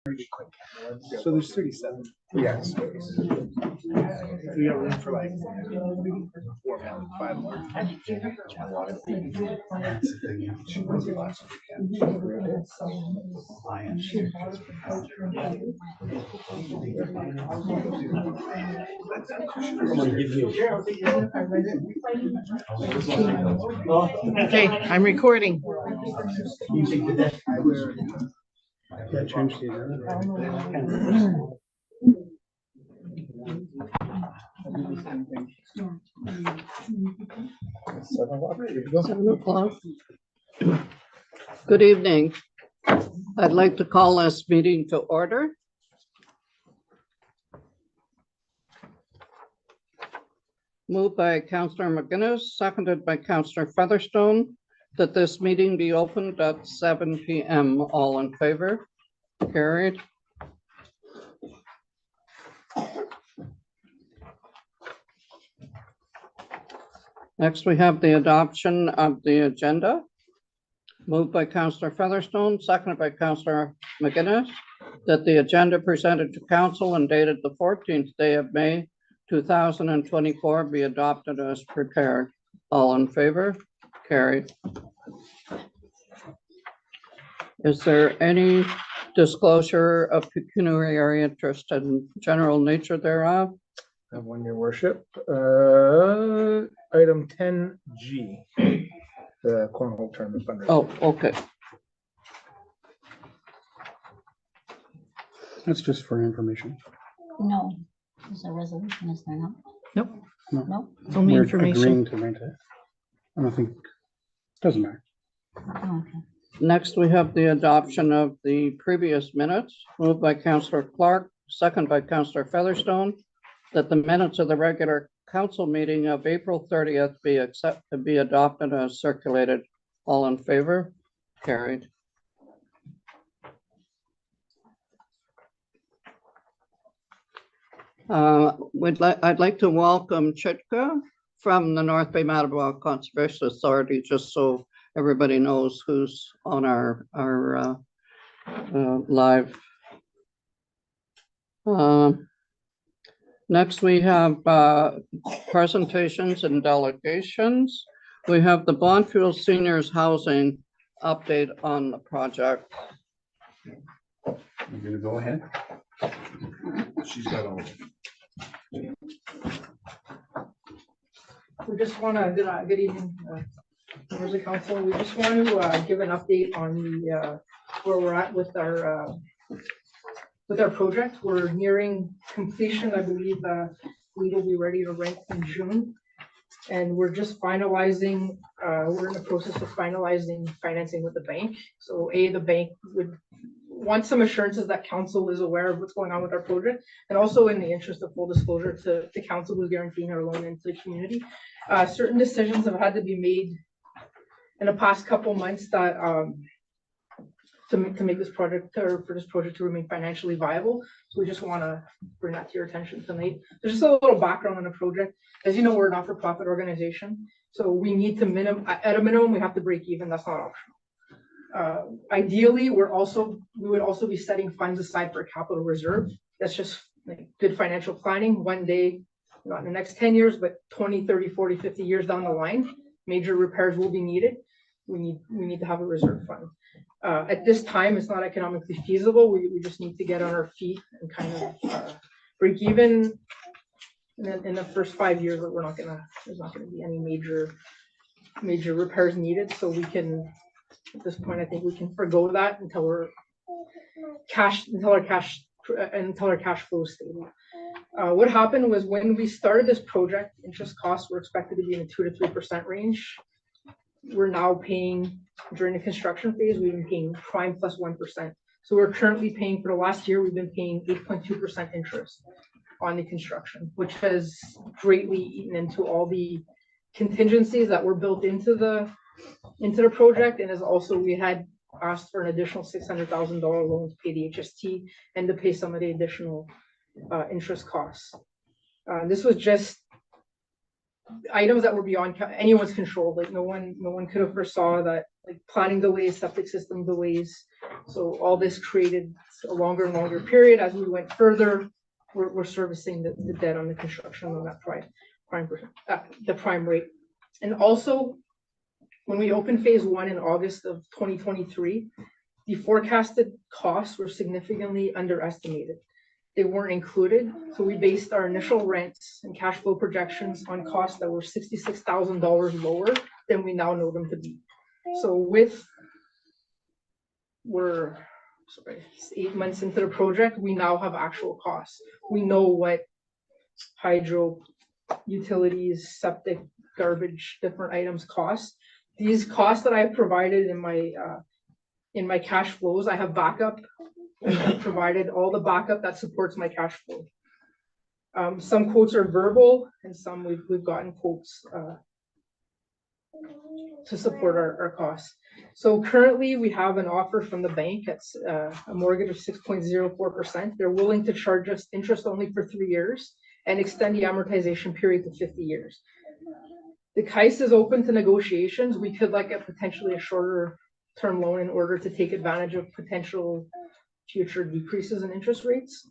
So there's 37. Yes. So we got room for like 4 men, 5 more. Okay, I'm recording. Yeah, change the agenda. Seven o'clock. Good evening. I'd like to call this meeting to order. Moved by Councillor McGuinness, seconded by Councillor Featherstone, that this meeting be opened at 7 p.m. All in favor? Carried. Next, we have the adoption of the agenda. Moved by Councillor Featherstone, seconded by Councillor McGuinness, that the agenda presented to council and dated the 14th day of May 2024 be adopted as prepared. All in favor? Carried. Is there any disclosure of pecuniary interest and general nature thereof? I have one, your worship. Item 10G, the cornhole tournament fundraiser. Oh, okay. That's just for information. No, there's a resolution, is there not? Nope. No? It's only We're information. agreeing to rent it. I don't think, doesn't matter. Oh, okay. Next, we have the adoption of the previous minutes, moved by Councillor Clark, second by Councillor Featherstone, that the minutes of the regular council meeting of April 30th be adopted as circulated. All in favor? Carried. I'd like to welcome Chitka from the North Bay Mattawa Conservation Authority, just so everybody knows who's on our live. Next, we have presentations and delegations. We have the Bonnfield Seniors Housing update on the project. You're gonna go ahead? She's got all. We just want to, good evening, members of council. We just want to give an update on the where we're at with our project. We're nearing completion. I believe we will be ready to rent in June, and we're just finalizing. We're in the process of finalizing financing with the bank. So, the bank would want some assurances that council is aware of what's going on with our project, and also in the interest of full disclosure to council who's guaranteeing our loan into the community. Certain decisions have had to be made in the past couple months that to make this project, or for this project to remain financially viable. So we just want to bring that to your attention tonight. There's just a little background on the project. As you know, we're a not-for-profit organization, so we need to at a minimum we have to break even. That's not optional. Ideally, we would also be setting funds aside for a capital reserve. That's just like good financial planning. One day, not in the next 10 years, but 20, 30, 40, 50 years down the line, major repairs will be needed. We need to have a reserve fund. At this time, it's not economically feasible. We just need to get on our feet and kind of break even. And then in the first 5 years, there's not gonna be any major repairs needed. So we can, at this point, I think we can forgo that until our cash flow is stable. What happened was when we started this project, interest costs were expected to be in the 2 to 3% range. We're now paying, during the construction phase, we've been paying prime plus 1%. So we're currently paying, for the last year, we've been paying 8.2% interest on the construction, which has greatly eaten into all the contingencies that were built into the project. And as also, we had asked for an additional $600,000 loan to pay the HST and to pay some of the additional interest costs. This was just items that were beyond anyone's control. Like no one could have foresaw that like planning delays, septic system delays. So all this created a longer and longer period. As we went further, we're servicing the debt on the construction on that the prime rate. And also, when we opened phase one in August of 2023, the forecasted costs were significantly underestimated. They weren't included, so we based our initial rents and cash flow projections on costs that were $66,000 lower than we now know them to be. So we're 8 months into the project, we now have actual costs. We know what hydro, utilities, septic, garbage, different items cost. These costs that I have provided in my cash flows, I have backup. I have provided all the backup that supports my cash flow. Some quotes are verbal, and some we've gotten quotes to support our costs. So currently, we have an offer from the bank. It's a mortgage of 6.04%. They're willing to charge us interest only for 3 years and extend the amortization period to 50 years. The CAIS is open to negotiations. We could look at potentially a shorter term loan in order to take advantage of potential future decreases in interest rates.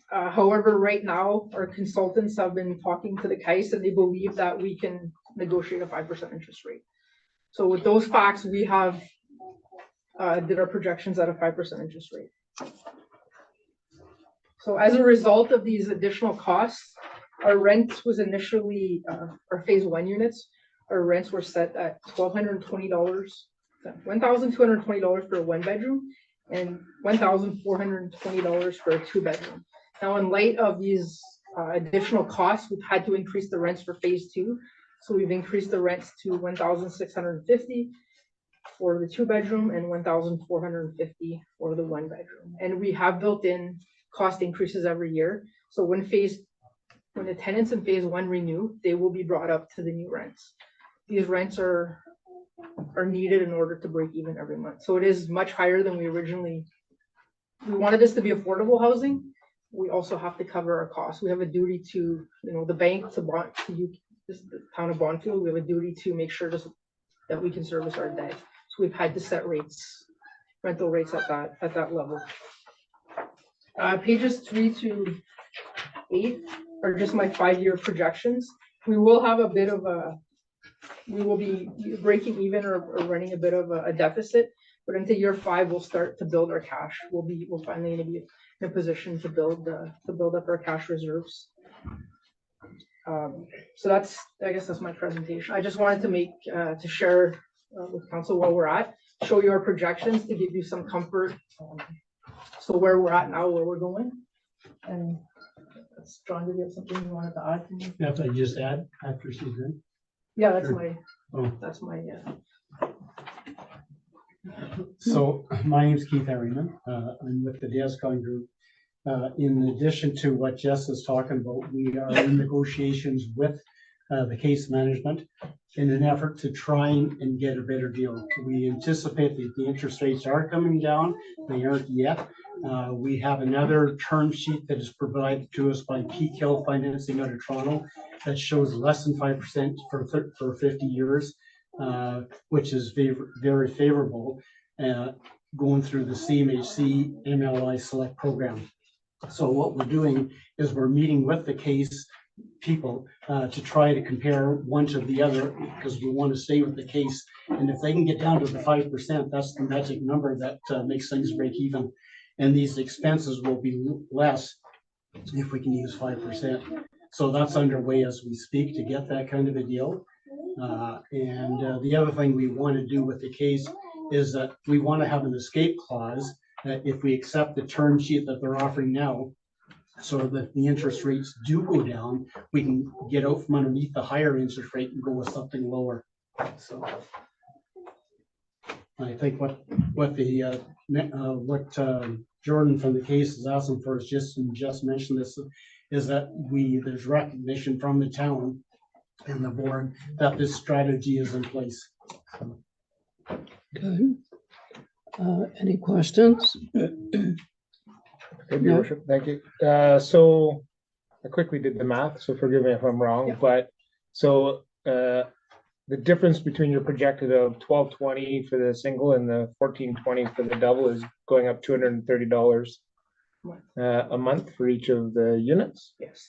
However, right now, our consultants have been talking to the CAIS and they believe that we can negotiate a 5% interest rate. So with those facts, we have did our projections at a 5% interest rate. So as a result of these additional costs, our rent was initially, our phase one units, our rents were set at $1,220 for a 1-bedroom and $1,420 for a 2-bedroom. Now, in light of these additional costs, we've had to increase the rents for phase two. So we've increased the rents to $1,650 for the 2-bedroom and $1,450 for the 1-bedroom. And we have built in cost increases every year. So when the tenants in phase one renew, they will be brought up to the new rents. These rents are needed in order to break even every month. So it is much higher than we wanted this to be affordable housing. We also have to cover our costs. We have a duty to, the bank, the town of Bonfield, we have a duty to make sure that we can service our debt. So we've had to set rental rates at that level. Pages 3 to 8 are just my 5-year projections. We will have we will be breaking even or running a bit of a deficit, but into year 5, we'll start to build our cash. We'll finally be in a position to build up our cash reserves. So I guess that's my presentation. I just wanted to share with council where we're at, show you our projections to give you some comfort. So where we're at now, where we're going. And John, did you have something you wanted to add to me? Yeah, if I just add after she's in. Yeah, that's Sure. that's my. So my name's Keith Harriman. I'm with the Descon Group. In addition to what Jess is talking about, we are in negotiations with the case management in an effort to try and get a better deal. We anticipate that the interest rates are coming down. They aren't yet. We have another term sheet that is provided to us by Peak Hill Financing out of Toronto that shows less than 5% for 50 years, which is very favorable, going through the CMHC MLI Select program. So what we're doing is we're meeting with the case people to try to compare one to the other, because we want to stay with the case. And if they can get down to the 5%, that's the magic number that makes things break even. And these expenses will be less if we can use 5%. So that's underway as we speak to get that kind of a deal. And the other thing we want to do with the case is that we want to have an escape clause that if we accept the term sheet that they're offering now, so that the interest rates do go down, we can get out from underneath the higher interest rate and go with something lower. So I think what Jordan from the case is asking for is just mentioned this, is that there's recognition from the town and the board that this strategy is in place. Good. Any questions? Thank you, Your Worship. Thank you. So I quickly did the math, so forgive me if I'm wrong, Yeah. but so the difference between your projected of 1220 for the single and the 1420 for the double is going up $230 a month for each of the units. Yes.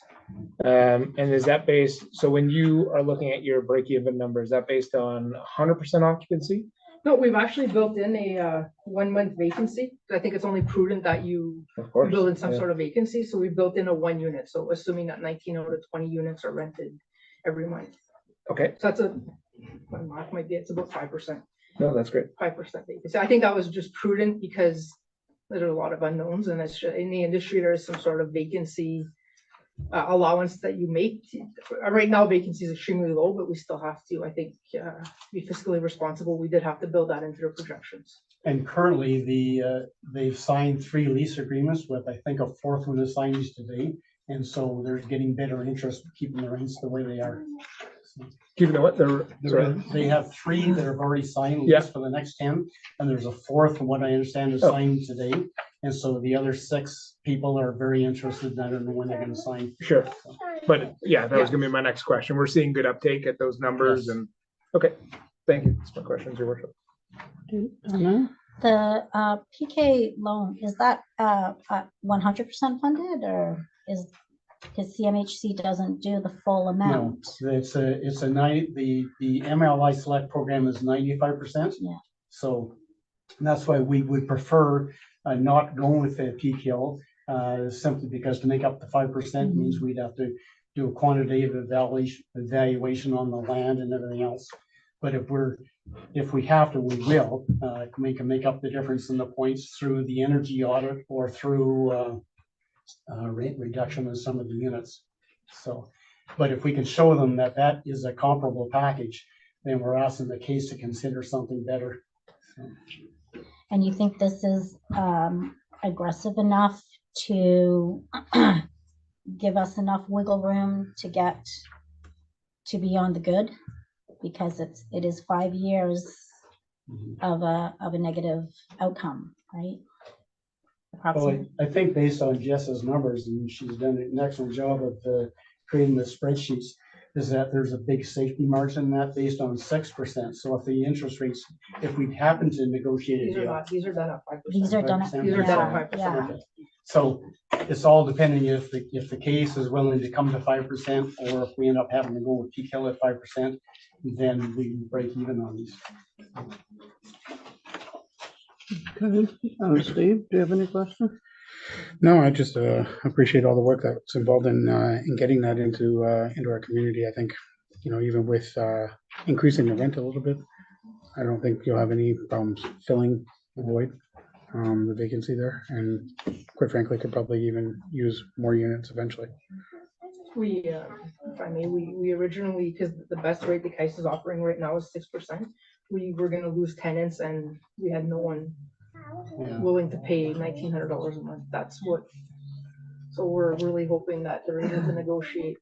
And is that based, so when you are looking at your break-even number, is that based on 100% occupancy? No, we've actually built in a 1 month vacancy. I think it's only prudent that you Of course. build in some yeah. sort of vacancy. So we built in a 1 unit. So assuming that 19 out of 20 units are rented every month. Okay, So that's my math might be, it's about 5%, no, that's great. 5% vacancy. I think that was just prudent because there are a lot of unknowns and it's in the industry, there is some sort of vacancy allowance that you make. Right now, vacancy is extremely low, but we still have to, I think, be fiscally responsible. We did have to build that into their projections. And currently, they've signed 3 lease agreements with, I think, a 4th one is signed today. And so they're getting better interest keeping the rents the way they are. So Given what the, sorry. they have 3 that have already signed Yeah. lease for the next 10, and there's a 4th, from what I understand, is Oh. signed today. And so the other 6 people are very interested, and I don't know when they're gonna sign. Sure, but yeah, that was gonna be my next question. We're seeing good uptake at those numbers Yes. and, okay, thank you. That's my questions, your worship. Donna? The PK loan, is that 100% funded or is, because CMHC doesn't do the full No, amount? it's a the MLI Select program is 95%. Yeah. So that's why we would prefer not going with the PKL, simply because to make up the 5% means we'd have to do a quantitative evaluation on the land and everything else. But if we have to, we will. We can make up the difference in the points through the energy audit or through rate reduction in some of the units. So, but if we can show them that that is a comparable package, then we're asking the case to consider something better. So, And you think this is aggressive enough to give us enough wiggle room to get to be on the good? Because it is 5 years mhm. of a negative outcome, right? Well, Approximately. I think based on Jess's numbers, and she's done an excellent job of creating the spreadsheets, is that there's a big safety margin in that based on 6%. So if the interest rates, if we happen to negotiate a These are deal. not, these are done at 5%. These are done at, 5%. These are done yeah, at 5%. yeah. Okay. So it's all depending if the case is willing to come to 5%, or if we end up having to go with PKL at 5%, then we break even on these. Okay, Steve, do you have any questions? No, I just appreciate all the work that's involved in getting that into our community. I think, even with increasing the rent a little bit, I don't think you'll have any problems filling the void, the vacancy there, and quite frankly, could probably even use more units eventually. We, if I may, we originally, because the best rate the case is offering right now is 6%. We were gonna lose tenants and we had no one Yeah. willing to pay $1,900 a month. That's what, so we're really hoping that they're able to negotiate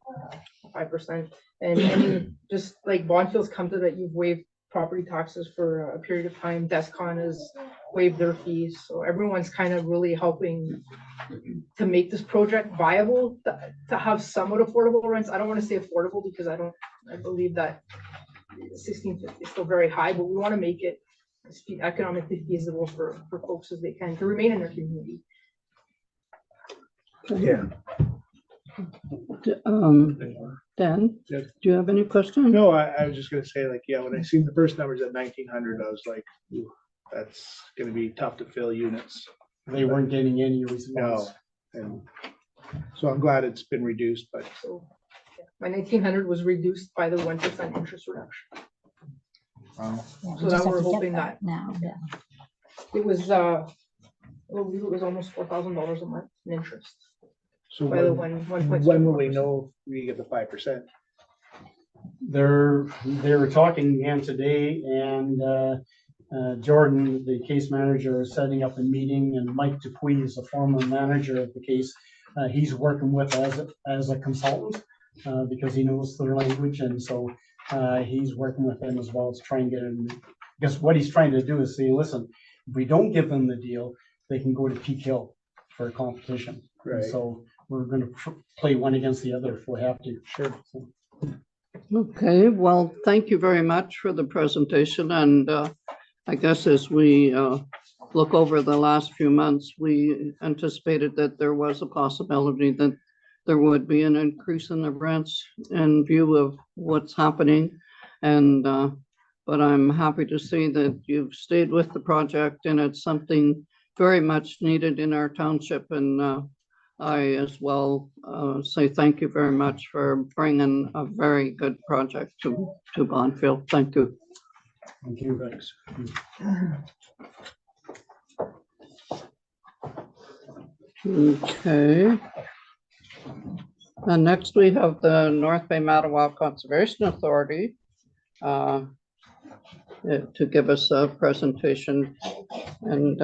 5%. And just like Bonnefield's come to that, you've waived property taxes for a period of time. Descon has waived their fees. So everyone's kind of really helping to make this project viable, to have somewhat affordable rents. I don't want to say affordable because I believe that 1650 is still very high, but we want to make it as economically feasible for folks as they can to remain in their community. Yeah. Dan, Yes. do you have any questions? No, I was just gonna say, like, yeah, when I seen the first numbers at 1,900, I was like, ooh, that's gonna be tough to fill units. They weren't getting any response. And so I'm glad it's been reduced, but So yeah, my 1,900 was reduced by the 1% interest reduction. Yeah, So we that just have we're to get hoping that now, yeah. It was, I believe it was almost $4,000 a month in interest so by the when 1.7%. will we know if we get the 5%? They were talking again today, and Jordan, the case manager, is setting up a meeting, and Mike Dupuy is the former manager of the case. He's working with as a consultant because he knows their language, and so he's working with them as well to try and get it. Because what he's trying to do is say, listen, if we don't give them the deal, they can go to Peak Hill for a competition. And Right. so we're going to play one against the other if we have to. Sure. So, Okay, well, thank you very much for the presentation, and I guess as we look over the last few months, we anticipated that there was a possibility that there would be an increase in the rents in view of what's happening. And but I'm happy to see that you've stayed with the project, and it's something very much needed in our township. And I as well say thank you very much for bringing a very good project to Bonfield. Thank you. Thank you. Thanks. Okay. And next we have the North Bay Mattawa Conservation Authority to give us a presentation. And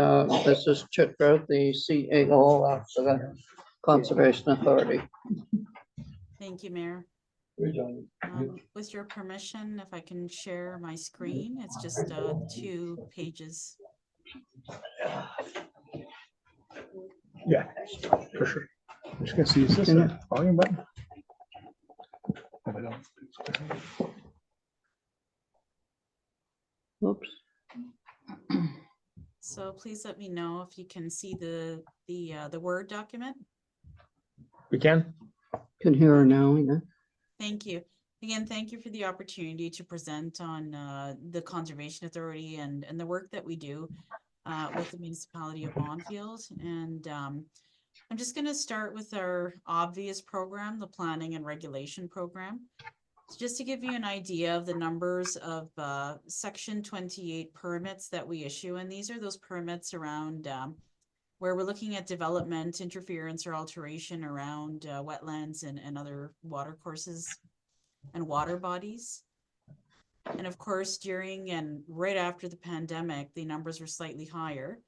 this is Chitra, the CAO of the Conservation Authority. Thank you, Mayor. With your permission, if I can share my screen, it's just 2 pages. Yeah, for sure. Just gonna see, is this a volume button? Oh, I don't. Oops. So please let me know if you can see the Word document. We can. Can hear her now. Yeah. Thank you. Again, thank you for the opportunity to present on the Conservation Authority and the work that we do with the municipality of Bonfield. And I'm just going to start with our obvious program, the Planning and Regulation Program. So just to give you an idea of the numbers of Section 28 permits that we issue, and these are those permits around where we're looking at development, interference, or alteration around wetlands and other water courses and water bodies. And of course, during and right after the pandemic, the numbers were slightly higher.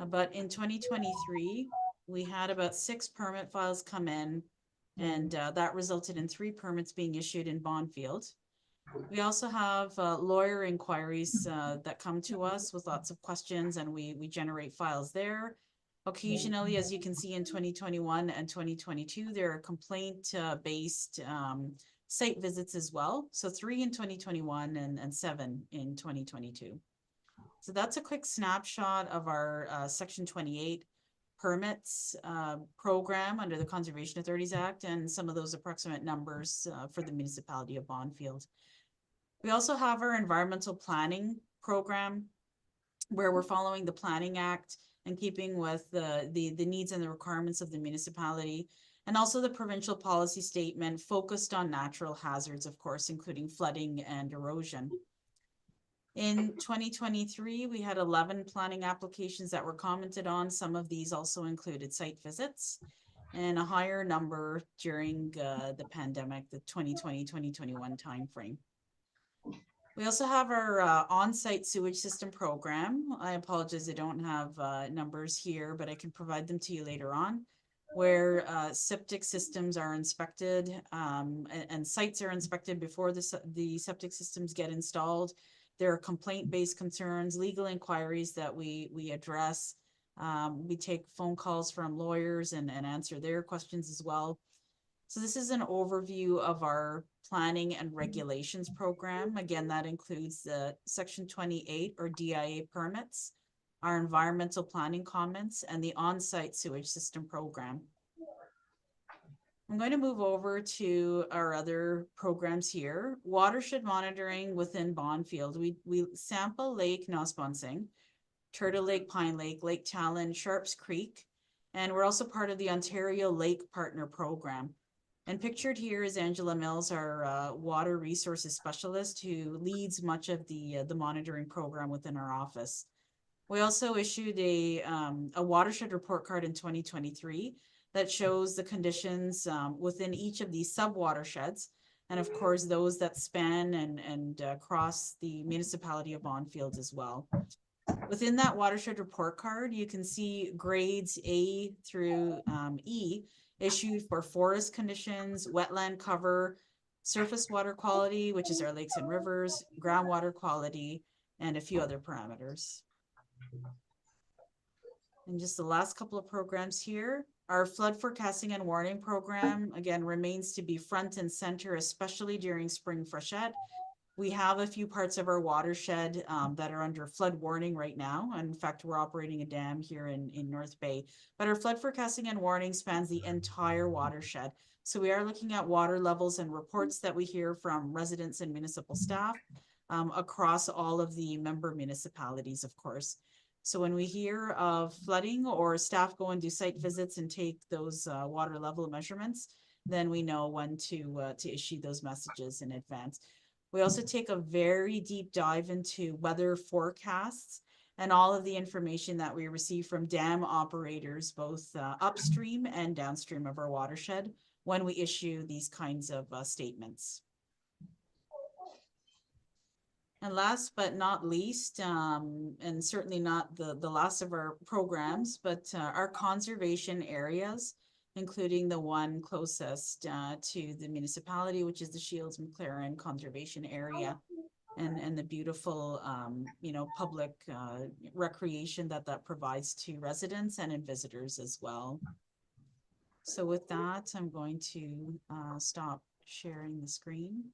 But in 2023, we had about 6 permit files come in, and that resulted in 3 permits being issued in Bonfield. We also have lawyer inquiries that come to us with lots of questions, and we generate files there. Occasionally, as you can see in 2021 and 2022, there are complaint-based site visits as well. So 3 in 2021 and 7 in 2022. So that's a quick snapshot of our Section 28 permits program under the Conservation Authorities Act and some of those approximate numbers for the municipality of Bonfield. We also have our environmental planning program where we're following the Planning Act and keeping with the needs and the requirements of the municipality, and also the provincial policy statement focused on natural hazards, of course, including flooding and erosion. In 2023, we had 11 planning applications that were commented on. Some of these also included site visits, and a higher number during the pandemic, the 2020-2021 timeframe. We also have our on-site sewage system program. I apologize, I don't have numbers here, but I can provide them to you later on, where septic systems are inspected and sites are inspected before the septic systems get installed. There are complaint-based concerns, legal inquiries that we address. We take phone calls from lawyers and answer their questions as well. So this is an overview of our planning and regulations program. Again, that includes the Section 28 or DIA permits, our environmental planning comments, and the on-site sewage system program. I'm going to move over to our other programs here. Watershed monitoring within Bonfield. We sample Lake Nosbonsing, Turtle Lake, Pine Lake, Lake Talon, Sharps Creek, and we're also part of the Ontario Lake Partner Program. And pictured here is Angela Mills, our water resources specialist, who leads much of the monitoring program within our office. We also issued a watershed report card in 2023 that shows the conditions within each of these sub-watersheds, and of course those that span and cross the municipality of Bonfield as well. Within that watershed report card, you can see grades A through E issued for forest conditions, wetland cover, surface water quality, which is our lakes and rivers, groundwater quality, and a few other parameters. And just the last couple of programs here, our flood forecasting and warning program, again, remains to be front and center, especially during spring freshet. We have a few parts of our watershed that are under flood warning right now. And in fact, we're operating a dam here in North Bay, but our flood forecasting and warning spans the entire watershed. So we are looking at water levels and reports that we hear from residents and municipal staff across all of the member municipalities, of course. So when we hear of flooding or staff go and do site visits and take those water level measurements, then we know when to issue those messages in advance. We also take a very deep dive into weather forecasts and all of the information that we receive from dam operators, both upstream and downstream of our watershed, when we issue these kinds of statements. And last but not least, and certainly not the last of our programs, but our conservation areas, including the one closest to the municipality, which is the Shields McLaren Conservation Area, and the beautiful, public recreation that provides to residents and in visitors as well. So with that, I'm going to stop sharing the screen.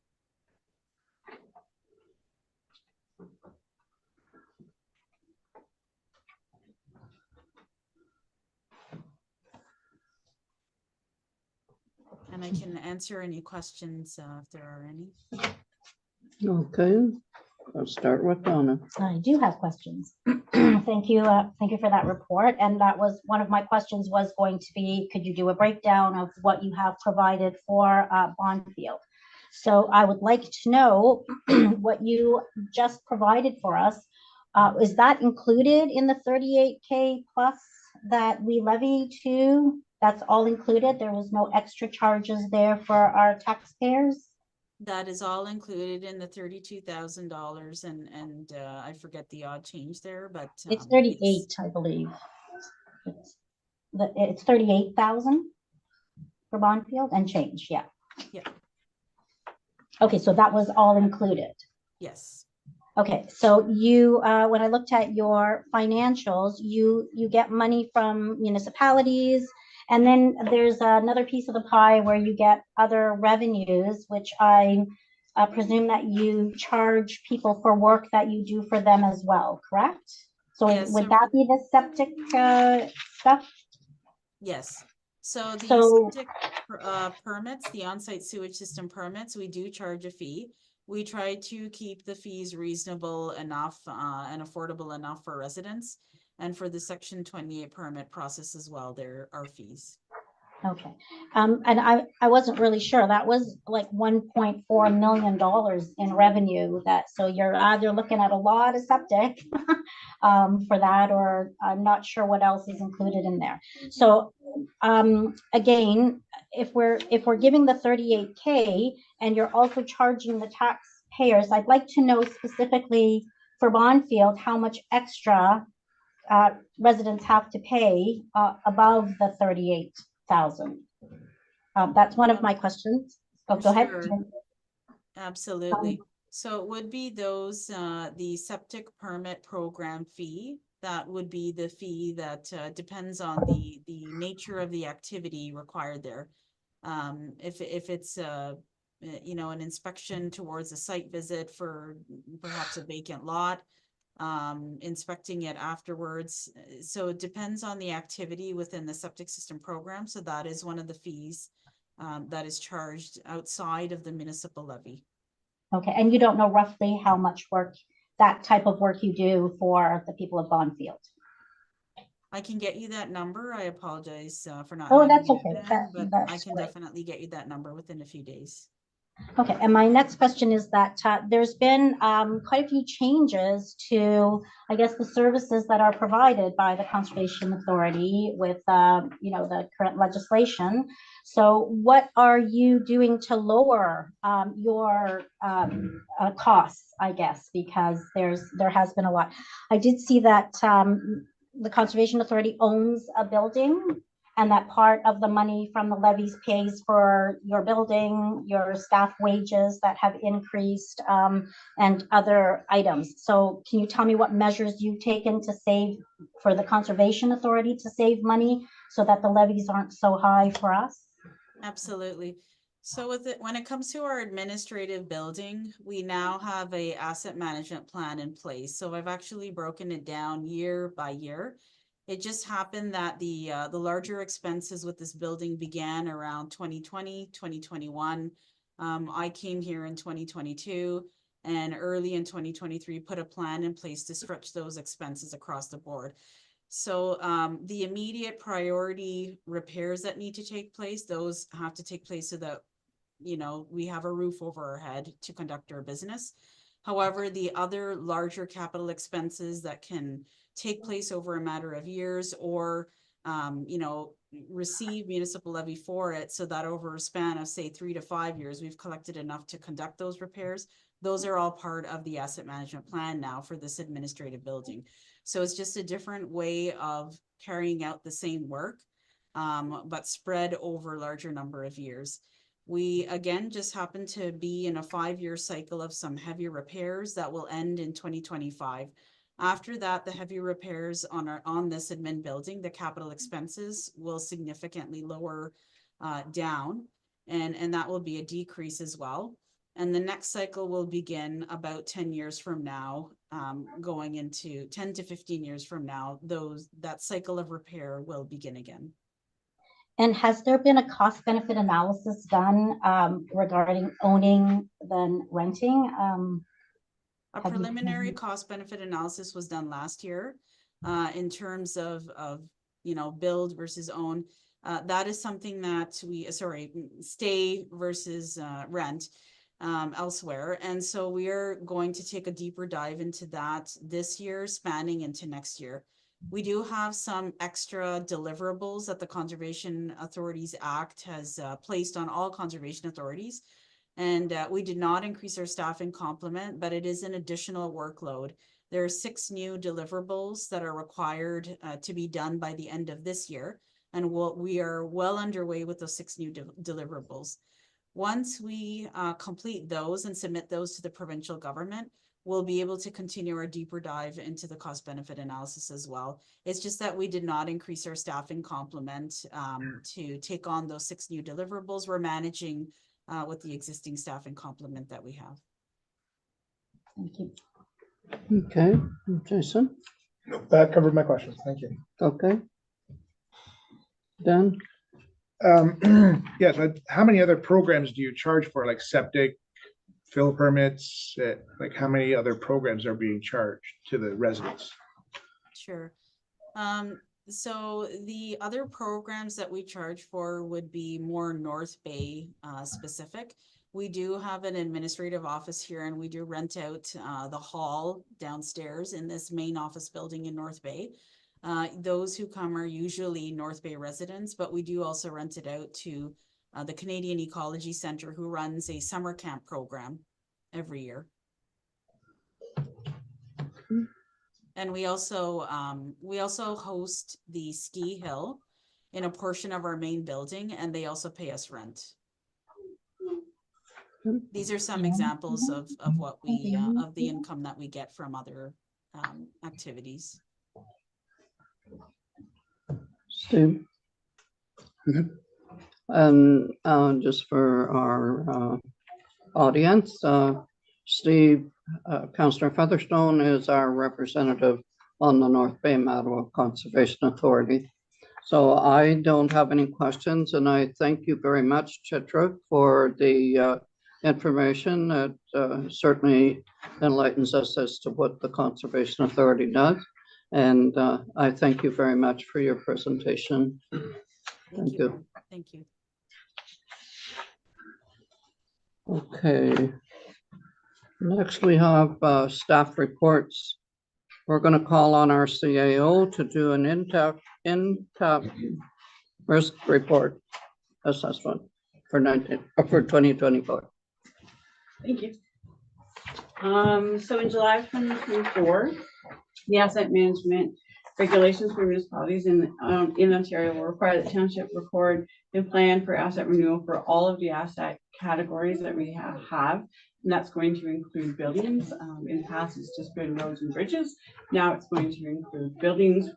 And I can answer any questions if there are any. Okay, I'll start with Donna. I do have questions. Thank you for that report. And that was one of my questions was going to be, could you do a breakdown of what you have provided for Bondfield? So I would like to know what you just provided for us. Is that included in the 38K plus that we levy to? That's all included? There was no extra charges there for our taxpayers? That is all included in the $32,000, and I forget the odd change there, but It's 38, yes. I believe. It's 38,000 for Bondfield and change, yeah. Yeah. Okay, so that was all included. Yes. Okay, so you, when I looked at your financials, you get money from municipalities, and then there's another piece of the pie where you get other revenues, which I presume that you charge people for work that you do for them as well, correct? So Yes, would so- that be the septic stuff? Yes. So the So- septic permits, the on-site sewage system permits, we do charge a fee. We try to keep the fees reasonable enough and affordable enough for residents. And for the Section 28 permit process as well, there are fees. Okay, and I wasn't really sure. That was like $1.4 million in revenue that, so you're either looking at a lot of septic for that, or I'm not sure what else is included in there. So again, if we're giving the 38K and you're also charging the taxpayers, I'd like to know specifically for Bondfield, how much extra residents have to pay above the 38,000. That's one of my questions. Oh, go ahead. Sure. Absolutely. So it would be those, the septic permit program fee. That would be the fee that depends on the nature of the activity required there. If it's an inspection towards a site visit for perhaps a vacant lot, inspecting it afterwards. So it depends on the activity within the septic system program. So that is one of the fees that is charged outside of the municipal levy. Okay, and you don't know roughly how much work, that type of work you do for the people of Bondfield? I can get you that number. I apologize for not. Oh, having that's it okay. then, but I That's can great. definitely get you that number within a few days. Okay, and my next question is that there's been quite a few changes to, I guess, the services that are provided by the Conservation Authority with, the current legislation. So what are you doing to lower your costs, I guess, because there has been a lot. I did see that the Conservation Authority owns a building and that part of the money from the levies pays for your building, your staff wages that have increased, and other items. So can you tell me what measures you've taken to save, for the Conservation Authority to save money so that the levies aren't so high for us? Absolutely. So with it, when it comes to our administrative building, we now have a asset management plan in place. So I've actually broken it down year by year. It just happened that the larger expenses with this building began around 2020, 2021. I came here in 2022 and early in 2023 put a plan in place to stretch those expenses across the board. So the immediate priority repairs that need to take place, those have to take place so that, you know, we have a roof over our head to conduct our business. However, the other larger capital expenses that can take place over a matter of years, or, you know, receive municipal levy for it, so that over a span of say 3 to 5 years, we've collected enough to conduct those repairs. Those are all part of the asset management plan now for this administrative building. So it's just a different way of carrying out the same work, but spread over a larger number of years. We, again, just happen to be in a 5-year cycle of some heavy repairs that will end in 2025. After that, the heavy repairs on this admin building, the capital expenses will significantly lower down, and that will be a decrease as well. And the next cycle will begin about 10 years from now, going into 10 to 15 years from now, that cycle of repair will begin again. And has there been a cost benefit analysis done regarding owning than renting? A preliminary cost benefit analysis was done last year in terms of, you know, build versus own. That is something that stay versus rent elsewhere. And so we are going to take a deeper dive into that this year, spanning into next year. We do have some extra deliverables that the Conservation Authorities Act has placed on all conservation authorities. And we did not increase our staffing complement, but it is an additional workload. There are 6 new deliverables that are required to be done by the end of this year. And we are well underway with those 6 new deliverables. Once we complete those and submit those to the provincial government, we'll be able to continue our deeper dive into the cost benefit analysis as well. It's just that we did not increase our staffing complement to take on those 6 new deliverables. We're managing with the existing staffing complement that we have. Thank you. Okay, Jason, That covered my questions. Thank you. okay. Dan, Yes, how many other programs do you charge for, like septic, fill permits? Like how many other programs are being charged to the residents? Sure. So the other programs that we charge for would be more North Bay specific. We do have an administrative office here, and we do rent out the hall downstairs in this main office building in North Bay. Those who come are usually North Bay residents, but we do also rent it out to the Canadian Ecology Center, who runs a summer camp program every year. And we also host the ski hill in a portion of our main building, and they also pay us rent. These are some examples of what we of the income that we get from other activities. Steve? Mhm. And just for our audience, Steve, Councillor Featherstone is our representative on the North Bay Mattawa Conservation Authority. So I don't have any questions, and I thank you very much, Chitra, for the information that certainly enlightens us as to what the Conservation Authority does. And I thank you very much for your presentation. Thank you. Thank you. Okay. Next, we have staff reports. We're going to call on our CAO to do an in-depth risk report assessment for 2024. Thank you. So in July of 2024, the asset management regulations for municipalities in Ontario will require the township record and plan for asset renewal for all of the asset categories that we have. And that's going to include buildings. In the past, it's just been roads and bridges. Now it's going to include buildings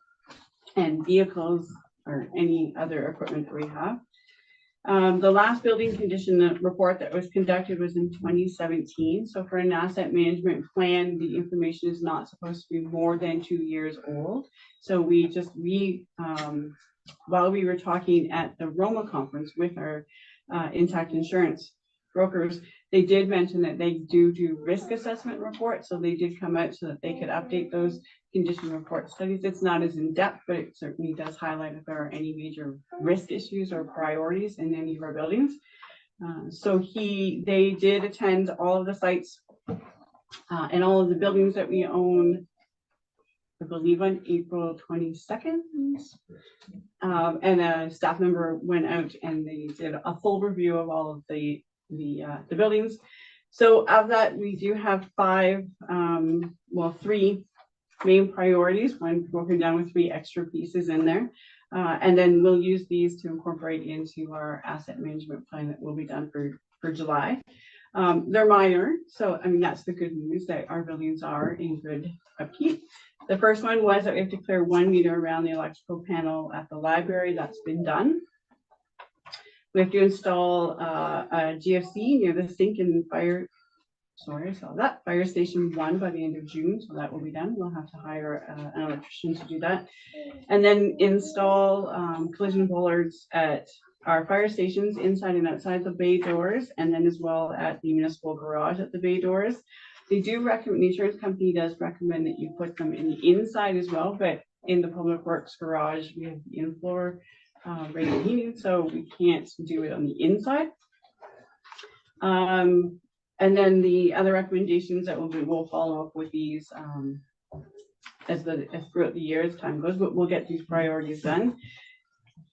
and vehicles or any other equipment that we have. The last building condition report that was conducted was in 2017. So for an asset management plan, the information is not supposed to be more than 2 years old. So while we were talking at the Roma conference with our Intact Insurance brokers, they did mention that they do risk assessment reports. So they did come out so that they could update those condition report studies. It's not as in-depth, but it certainly does highlight if there are any major risk issues or priorities in any of our buildings. So they did attend all of the sites and all of the buildings that we own, I believe on April 22nd. And a staff member went out and they did a full review of all of the buildings. So of that, we do have 3 main priorities, one broken down with 3 extra pieces in there. And then we'll use these to incorporate into our asset management plan that will be done for July. They're minor, so I mean that's the good news, that our buildings are in good upkeep. The first one was that we have to clear 1 meter around the electrical panel at the library. That's been done. We have to install a GFC near the sink and fire station 1 by the end of June. So that will be done. We'll have to hire an electrician to do that. And then install collision bollards at our fire stations inside and outside the bay doors, and then as well at the municipal garage at the bay doors. They do recommend, the insurance company does recommend that you put them in the inside as well, but in the public works garage, we have the in-floor radiant heating, so we can't do it on the inside. And then the other recommendations that we'll follow up with these as throughout the year as time goes, but we'll get these priorities done.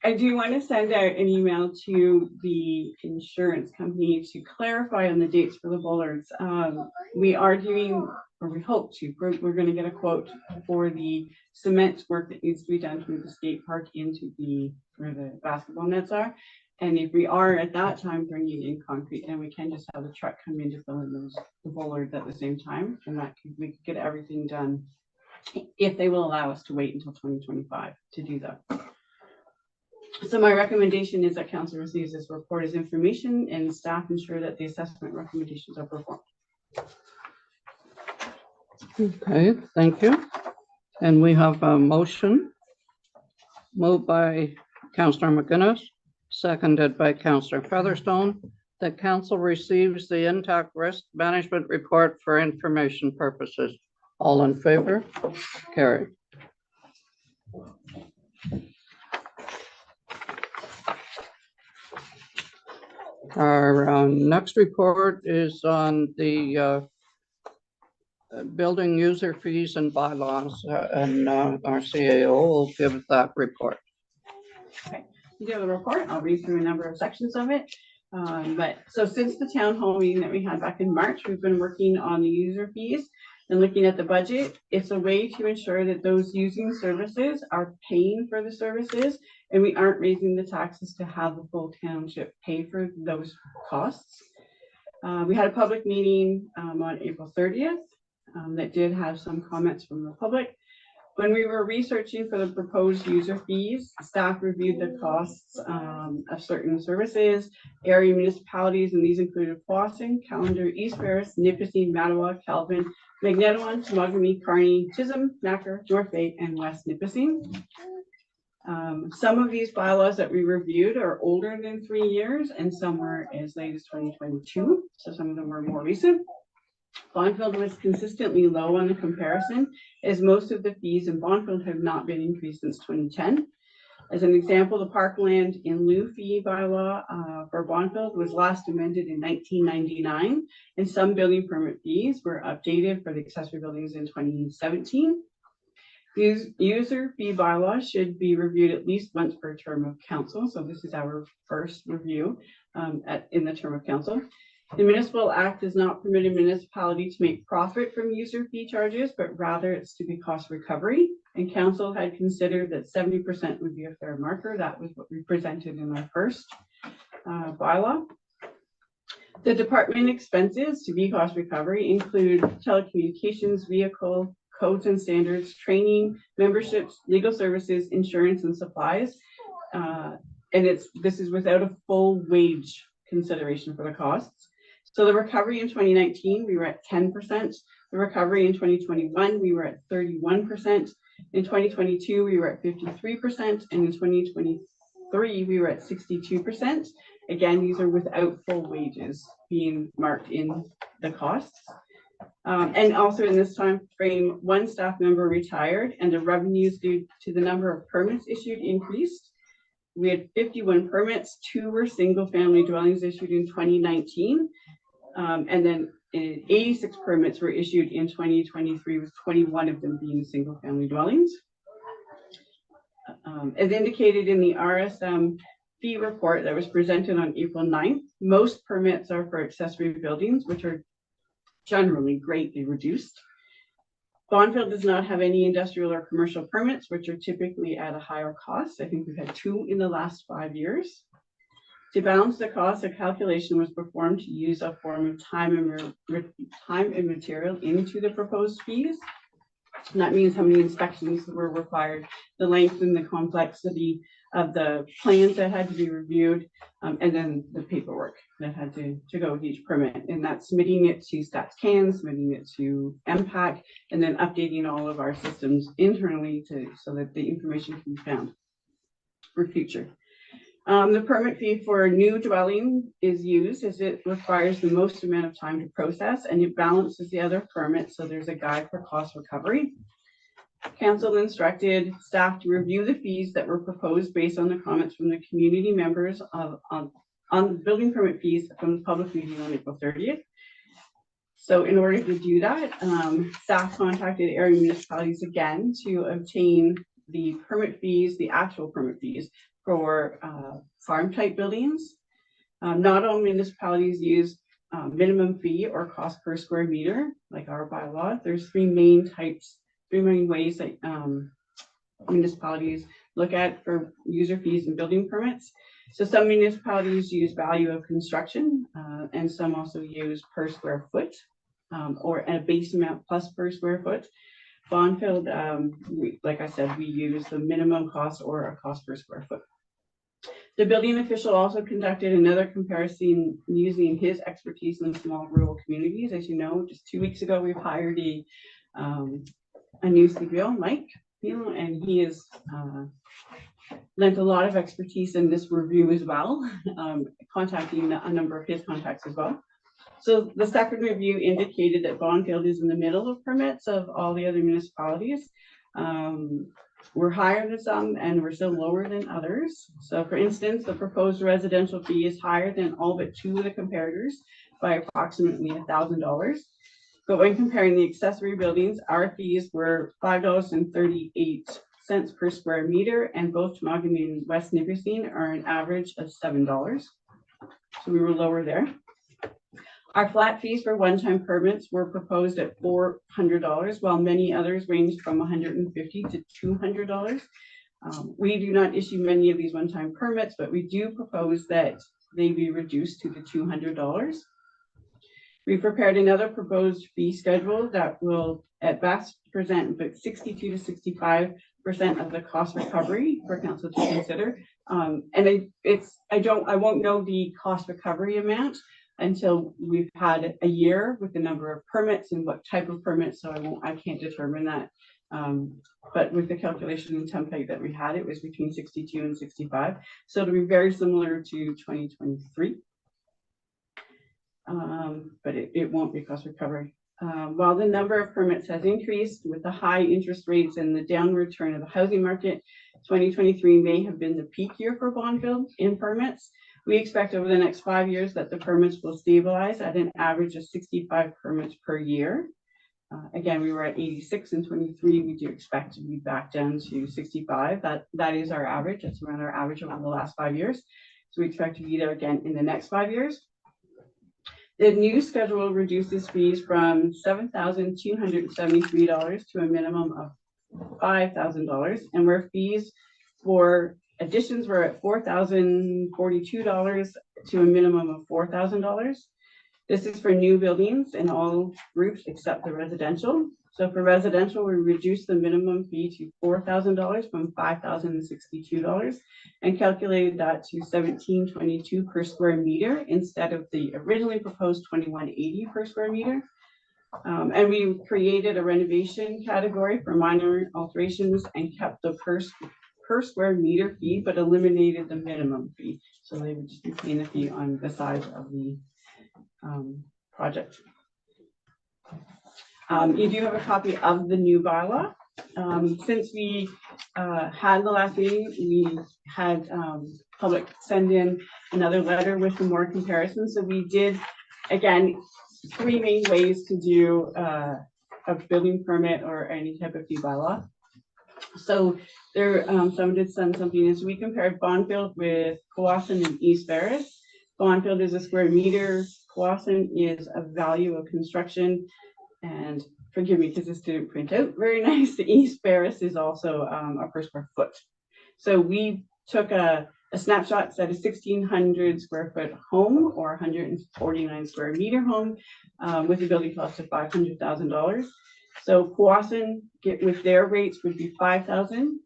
I do want to send out an email to the insurance company to clarify on the dates for the bollards. We are doing, or we hope to, we're going to get a quote for the cement work that needs to be done through the skate park into where the basketball nets are. And if we are at that time bringing in concrete, then we can just have the truck come in to fill in the bollards at the same time. And we could get everything done if they will allow us to wait until 2025 to do that. So my recommendation is that council receives this report as information and staff ensure that the assessment recommendations are performed. Okay, thank you. And we have a motion moved by Councillor McGuinness, seconded by Councillor Featherstone, that council receives the Intact Risk Management Report for information purposes. All in favor? Carried. Our next report is on the building user fees and bylaws, and our CAO will give that report. You have the report. I'll read through a number of sections of it. So since the town hall meeting that we had back in March, we've been working on the user fees and looking at the budget. It's a way to ensure that those using services are paying for the services, and we aren't raising the taxes to have the full township pay for those costs. We had a public meeting on April 30th that did have some comments from the public. When we were researching for the proposed user fees, staff reviewed the costs of certain services, area municipalities, and these included Boston, Callander, East Ferris, Nipissing, Mattawa, Calvin, Magnetawan, Temagami, Kearney, Chisholm, Knacker, North Bay, and West Nipissing. Some of these bylaws that we reviewed are older than 3 years, and some were as late as 2022, so some of them were more recent. Bonfield was consistently low on the comparison, as most of the fees in Bonfield have not been increased since 2010. As an example, the parkland in lieu fee bylaw for Bonfield was last amended in 1999, and some building permit fees were updated for the accessory buildings in 2017. These user fee bylaws should be reviewed at least once per term of council, so this is our first review in the term of council. The Municipal Act does not permit a municipality to make profit from user fee charges, but rather it's to be cost recovery. and council had considered that 70% would be a fair marker. That was what we presented in our first bylaw. The department expenses to be cost recovery include telecommunications, vehicle, codes and standards, training, memberships, legal services, insurance, and supplies. And this is without a full wage consideration for the costs. So the recovery in 2019, we were at 10%. The recovery in 2021, we were at 31%. In 2022, we were at 53%. And in 2023, we were at 62%. Again, these are without full wages being marked in the costs. And also in this time frame, one staff member retired and the revenues due to the number of permits issued increased. We had 51 permits, 2 were single family dwellings issued in 2019. And then 86 permits were issued in 2023, with 21 of them being single family dwellings. As indicated in the RSM fee report that was presented on April 9th, most permits are for accessory buildings, which are generally greatly reduced. Bonfield does not have any industrial or commercial permits, which are typically at a higher cost. I think we've had 2 in the last 5 years. To balance the cost, a calculation was performed to use a form of time and material into the proposed fees. And that means how many inspections were required, the length and the complexity of the plans that had to be reviewed, and then the paperwork that had to go with each permit. And that's submitting it to StatsCan, submitting it to MPAC, and then updating all of our systems internally so that the information can be found for future. The permit fee for a new dwelling is used as it requires the most amount of time to process, and it balances the other permits, so there's a guide for cost recovery. Council instructed staff to review the fees that were proposed based on the comments from the community members on the building permit fees from the public meeting on April 30th. So in order to do that, staff contacted area municipalities again to obtain the permit fees, the actual permit fees for farm type buildings. Not all municipalities use minimum fee or cost per square meter, like our bylaw. There's 3 main ways that municipalities look at for user fees and building permits. So some municipalities use value of construction, and some also use per square foot, or a base amount plus per square foot. Bonfield, like I said, we use the minimum cost or a cost per square foot. The building official also conducted another comparison using his expertise in small rural communities. As you know, just 2 weeks ago, we've hired a new CBO, Mike, and he has lent a lot of expertise in this review as well, contacting a number of his contacts as well. So the second review indicated that Bonfield is in the middle of permits of all the other municipalities. We're higher than some and we're still lower than others. So for instance, the proposed residential fee is higher than all but 2 of the comparators by approximately $1,000. But when comparing the accessory buildings, our fees were $5.38 per square meter, and both Temagami and West Nipissing are an average of $7. So we were lower there. Our flat fees for one-time permits were proposed at $400, while many others ranged from $150 to $200. We do not issue many of these one-time permits, but we do propose that they be reduced to the $200. We prepared another proposed fee schedule that will at best present but 62 to 65% of the cost recovery for council to consider. And I won't know the cost recovery amount until we've had a year with the number of permits and what type of permits, so I can't determine that. But with the calculation and template that we had, it was between 62 and 65. So it'll be very similar to 2023. But it won't be cost recovery. While the number of permits has increased with the high interest rates and the downward turn of the housing market, 2023 may have been the peak year for Bonfield in permits. We expect over the next 5 years that the permits will stabilize at an average of 65 permits per year. Again, we were at 86 in 23. We do expect to be back down to 65. That is our average. That's around our average over the last 5 years. So we expect to be there again in the next 5 years. The new schedule reduces fees from $7,273 to a minimum of $5,000, and where fees for additions were at $4,042 to a minimum of $4,000. This is for new buildings in all groups except the residential. So for residential, we reduced the minimum fee to $4,000 from $5,062 and calculated that to $17.22 per square meter instead of the originally proposed $21.80 per square meter. And we created a renovation category for minor alterations and kept the per square meter fee, but eliminated the minimum fee. So they would just be paying the fee on the size of the project. You do have a copy of the new bylaw. Since we had the last meeting, we had public send in another letter with some more comparisons. So we did, again, 3 main ways to do a building permit or any type of fee bylaw. So there, someone did send something in. So we compared Bonfield with Powassan and East Ferris. Bonfield is a square meter. Powassan is a value of construction. And forgive me because this didn't print out very nice. The East Ferris is also a per square foot. So we took a snapshot, set a 1,600 square foot home or 149 square meter home with a building cost of $500,000. So Powassan with their rates would be $5,000.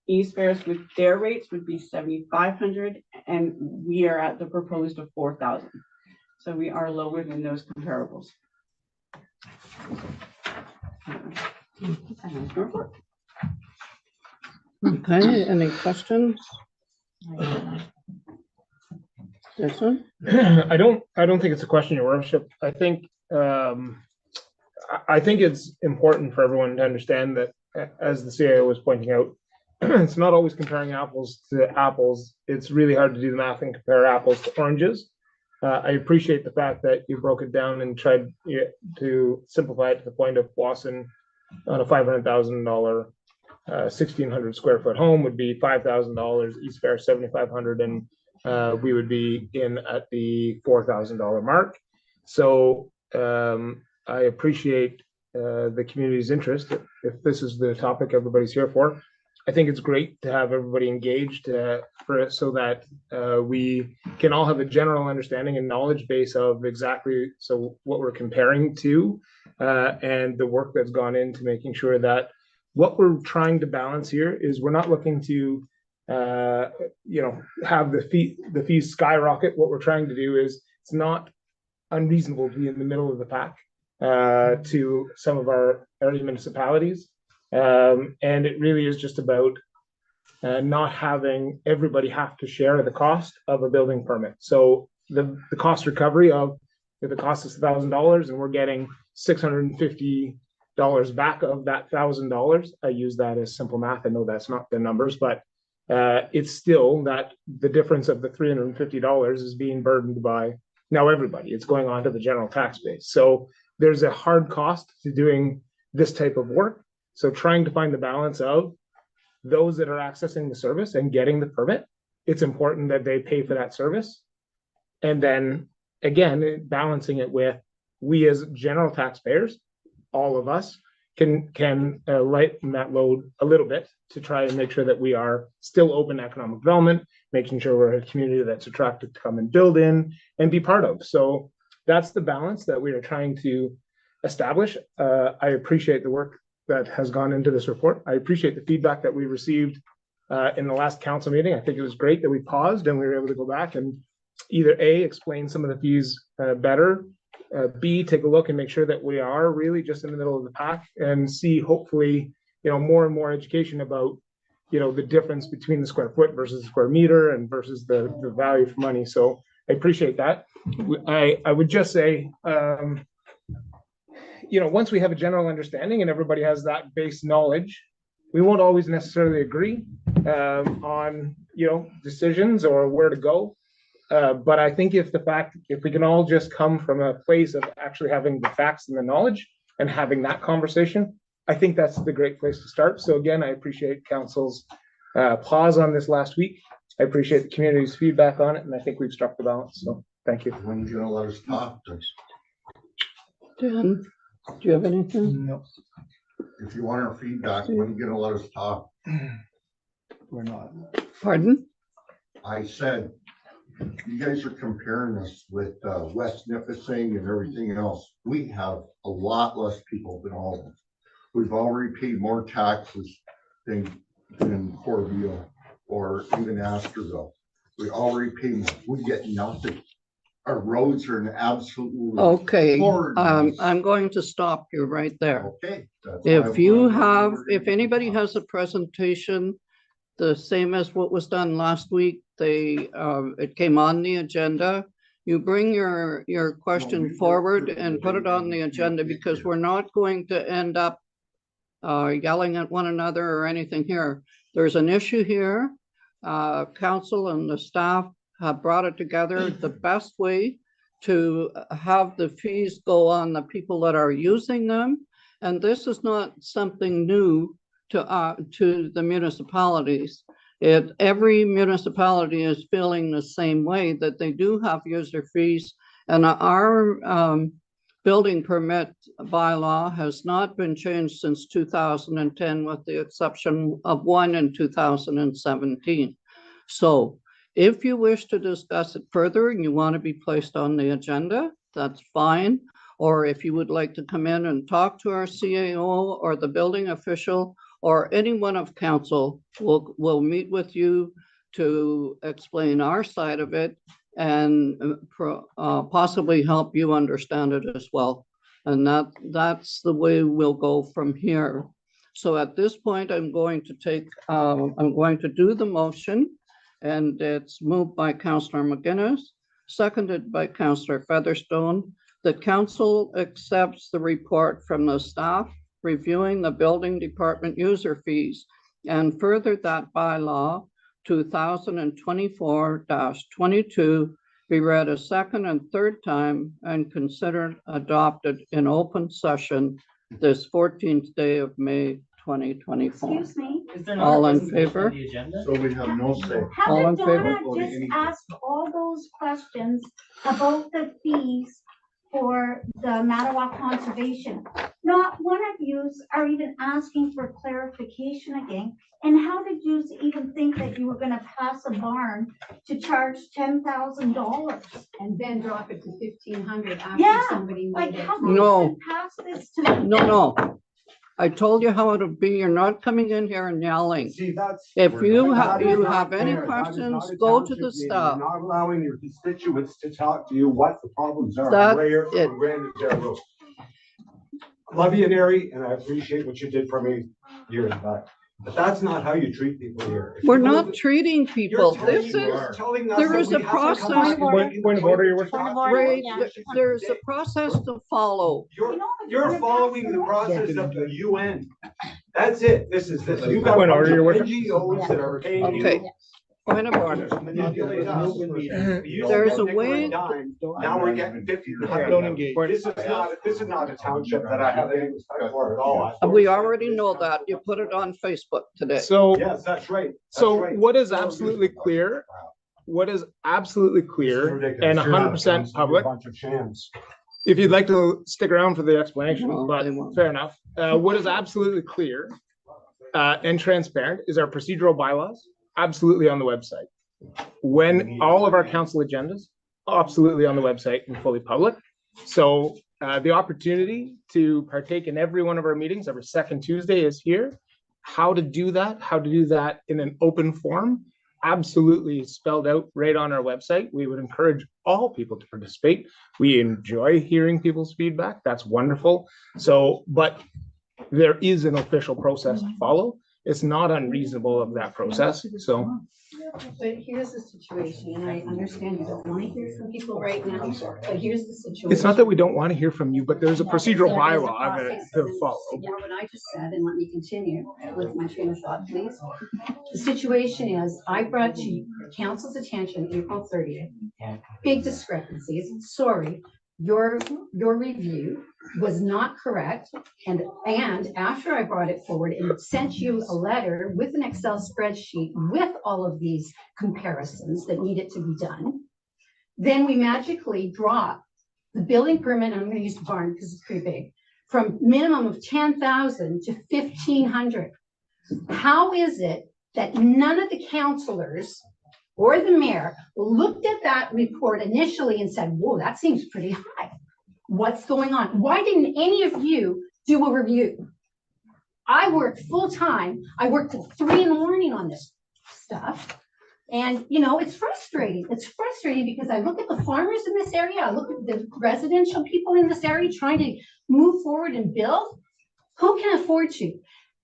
East Ferris with their rates would be $7,500, and we are at the proposed of $4,000. So we are lower than those comparables. Okay, any questions? Jason? I don't think it's a question, Your Worship. I think it's important for everyone to understand that, as the CIO was pointing out, it's not always comparing apples to apples. It's really hard to do the math and compare apples to oranges. I appreciate the fact that you broke it down and tried to simplify it to the point of Powassan on a $500,000 1,600 square foot home would be $5,000, East Ferris 7,500, and we would be in at the $4,000 mark. So I appreciate the community's interest. If this is the topic everybody's here for, I think it's great to have everybody engaged so that we can all have a general understanding and knowledge base of exactly what we're comparing to and the work that's gone into making sure that what we're trying to balance here is we're not looking to have the fees skyrocket. What we're trying to do is it's not unreasonable to be in the middle of the pack to some of our area municipalities. And it really is just about not having everybody have to share the cost of a building permit. So the cost recovery of, if it costs us $1,000 and we're getting $650 back of that $1,000, I use that as simple math. I know that's not the numbers, but it's still that the difference of the $350 is being burdened by now everybody. It's going on to the general tax base. So there's a hard cost to doing this type of work. So trying to find the balance of those that are accessing the service and getting the permit, it's important that they pay for that service. And then again, balancing it with we as general taxpayers, all of us can lighten that load a little bit to try and make sure that we are still open to economic development, making sure we're a community that's attractive to come and build in and be part of. So that's the balance that we are trying to establish. I appreciate the work that has gone into this report. I appreciate the feedback that we received in the last council meeting. I think it was great that we paused and we were able to go back and either A, explain some of the fees better, B, take a look and make sure that we are really just in the middle of the pack, and C, hopefully, more and more education about, the difference between the square foot versus the square meter and versus the value for money. So I appreciate that. I would just say, once we have a general understanding and everybody has that base knowledge, we won't always necessarily agree on, decisions or where to go. But I think if we can all just come from a place of actually having the facts and the knowledge and having that conversation, I think that's the great place to start. So again, I appreciate council's pause on this last week. I appreciate the community's feedback on it, and I think we've struck the balance. So thank you. When are you gonna let us talk? Dan, do you have anything? No. if you want our feedback, when you gonna let us talk? We're not. Pardon? I said, you guys are comparing us with West Nipissing and everything else. We have a lot less people than all of them. We've already paid more taxes than Corbeil or even Astorville. We already pay more. We get nothing. Our roads are an absolute. Okay, horrid mess. I'm going to stop you right there. Okay. that's why I If you wanted to know have, where if you anybody are. has a presentation, the same as what was done last week, it came on the agenda. You bring your question forward and put it on the agenda, because we're not going to end up yelling at one another or anything here. There's an issue here. Council and the staff have brought it together the best way to have the fees go on the people that are using them. And this is not something new to the municipalities. Every municipality is feeling the same way, that they do have user fees. And our building permit bylaw has not been changed since 2010, with the exception of one in 2017. So if you wish to discuss it further and you want to be placed on the agenda, that's fine. Or if you would like to come in and talk to our CAO or the building official or anyone of council, we'll meet with you to explain our side of it and possibly help you understand it as well. And that's the way we'll go from here. So at this point, I'm going to do the motion, and it's moved by Councillor McGuinness, seconded by Councillor Featherstone. The council accepts the report from the staff reviewing the building department user fees, and further that bylaw 2024-22 be read a second and third time and considered adopted in open session this 14th day of May 2024. Excuse me. All in favor? So we have no say. All in favor? Haven't Donna just asked all those questions about the fees for the Mattawa Conservation? Not one of yous are even asking for clarification again. And how did you even think that you were gonna pass a barn to charge $10,000? And then drop it to 1,500 Yeah, after somebody Like, made it. how can No. you pass this to me? No. I told you how it'll be. You're not coming in here and yelling. See, that's. If you that is not have any fair. That is questions, not a go to township the meeting. staff. You're not allowing your constituents to talk to you what the problems are. That's Right here it. on Grand Adair Road. Love you, Neri, and I appreciate what you did for me years back. But that's not how you treat people here. If We're you go not to- treating you're people. telling- This you is, are telling us there that is we a have to come process. back and Point of order, Your talk Worship. to you Ray, about there's a this. process to follow. You're following the process of the UN. That's it. This is this. You've got a Point of bunch order, Your of Worship. NGOs that are paying you. Okay. Point of order. to manipulate us. You There's get a nickel way- and dime. Now we're getting 50. Don't engage. This is not a township that I have any respect for at all. We already know that. You put it on Facebook today. So, Yes, that's right. That's so right. what is absolutely clear, and This is ridiculous. 100% public, Bunch of shams. if you'd like to stick around for the explanation, No, but they won't. fair enough. What is absolutely clear and transparent is our procedural bylaws, absolutely on the website. When all of our council agendas, absolutely on the website and fully public. So the opportunity to partake in every one of our meetings every second Tuesday is here. How to do that in an open forum, absolutely spelled out right on our website. We would encourage all people to participate. We enjoy hearing people's feedback. That's wonderful. So, but there is an official process to follow. It's not unreasonable of that process. So But here's the situation, and I understand you don't want to hear from people right now, but here's the situation. it's not that we don't want to hear from you, but there's a procedural There is a bylaw process. to follow. Ignore what I just said and let me continue with my train of thought, please. The situation is, I brought to council's attention April 30th, big discrepancies, sorry. Your review was not correct, and after I brought it forward and sent you a letter with an Excel spreadsheet with all of these comparisons that needed to be done, then we magically drop the building permit, and I'm gonna use the barn because it's pretty big, from minimum of 10,000 to 1,500. How is it that none of the councilors or the mayor looked at that report initially and said, whoa, that seems pretty high? What's going on? Why didn't any of you do a review? I worked full-time. I worked till 3 in the morning on this stuff. And, you know, it's frustrating. It's frustrating because I look at the farmers in this area. I look at the residential people in this area trying to move forward and build. Who can afford to?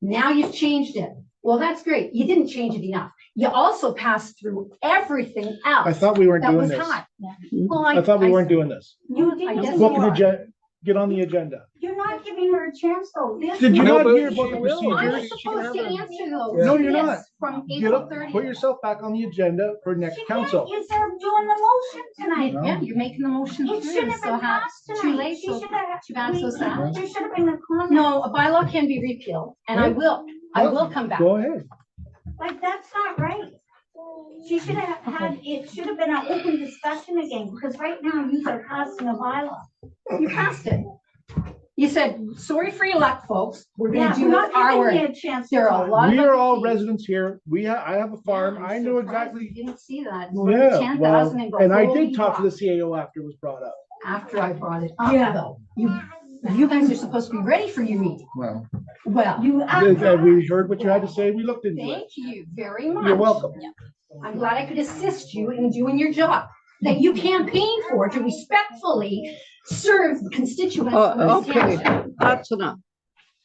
Now you've changed it. Well, that's great. You didn't change it enough. You also passed through everything else. I thought we weren't that doing was this. high. Well, I thought we weren't doing this. I guess Look you at the are. get on the agenda. You're not giving her a chance though. This Did you is- not but hear about the she will. procedure? I'm supposed to answer those. No, you're Yes, not. From Get April up, 30th. put yourself back on the agenda for next You council. can't- Instead of doing the motion tonight. Yeah, you're making the motion It through, should have so been how, passed too tonight. late, She so should have. too bad, so sad. There should have been a comment. No, a bylaw can be repealed, and I will come back. Go ahead. Like, that's not right. She should have had, it should have been an open discussion again, because right now you are passing a bylaw. You passed it. You said, sorry for your luck, folks. We're Yeah, gonna do we're it not our giving way. you a chance to There are a talk. lot of. We are all other things. residents here. I have a farm. Yeah, I I'm know surprised exactly. you Didn't see that. Yeah, 10,000 well, and go, and I holy did talk to the fuck. CAO after it was brought up. After I brought it up, Yeah. though. You guys are supposed to be ready for your meeting. Well, Well, You. we heard what you had to say. We looked into it. thank you very much. You're welcome. I'm glad I could assist you in doing your job that you campaigned for to respectfully serve the constituents of Oh, this okay, township. that's enough,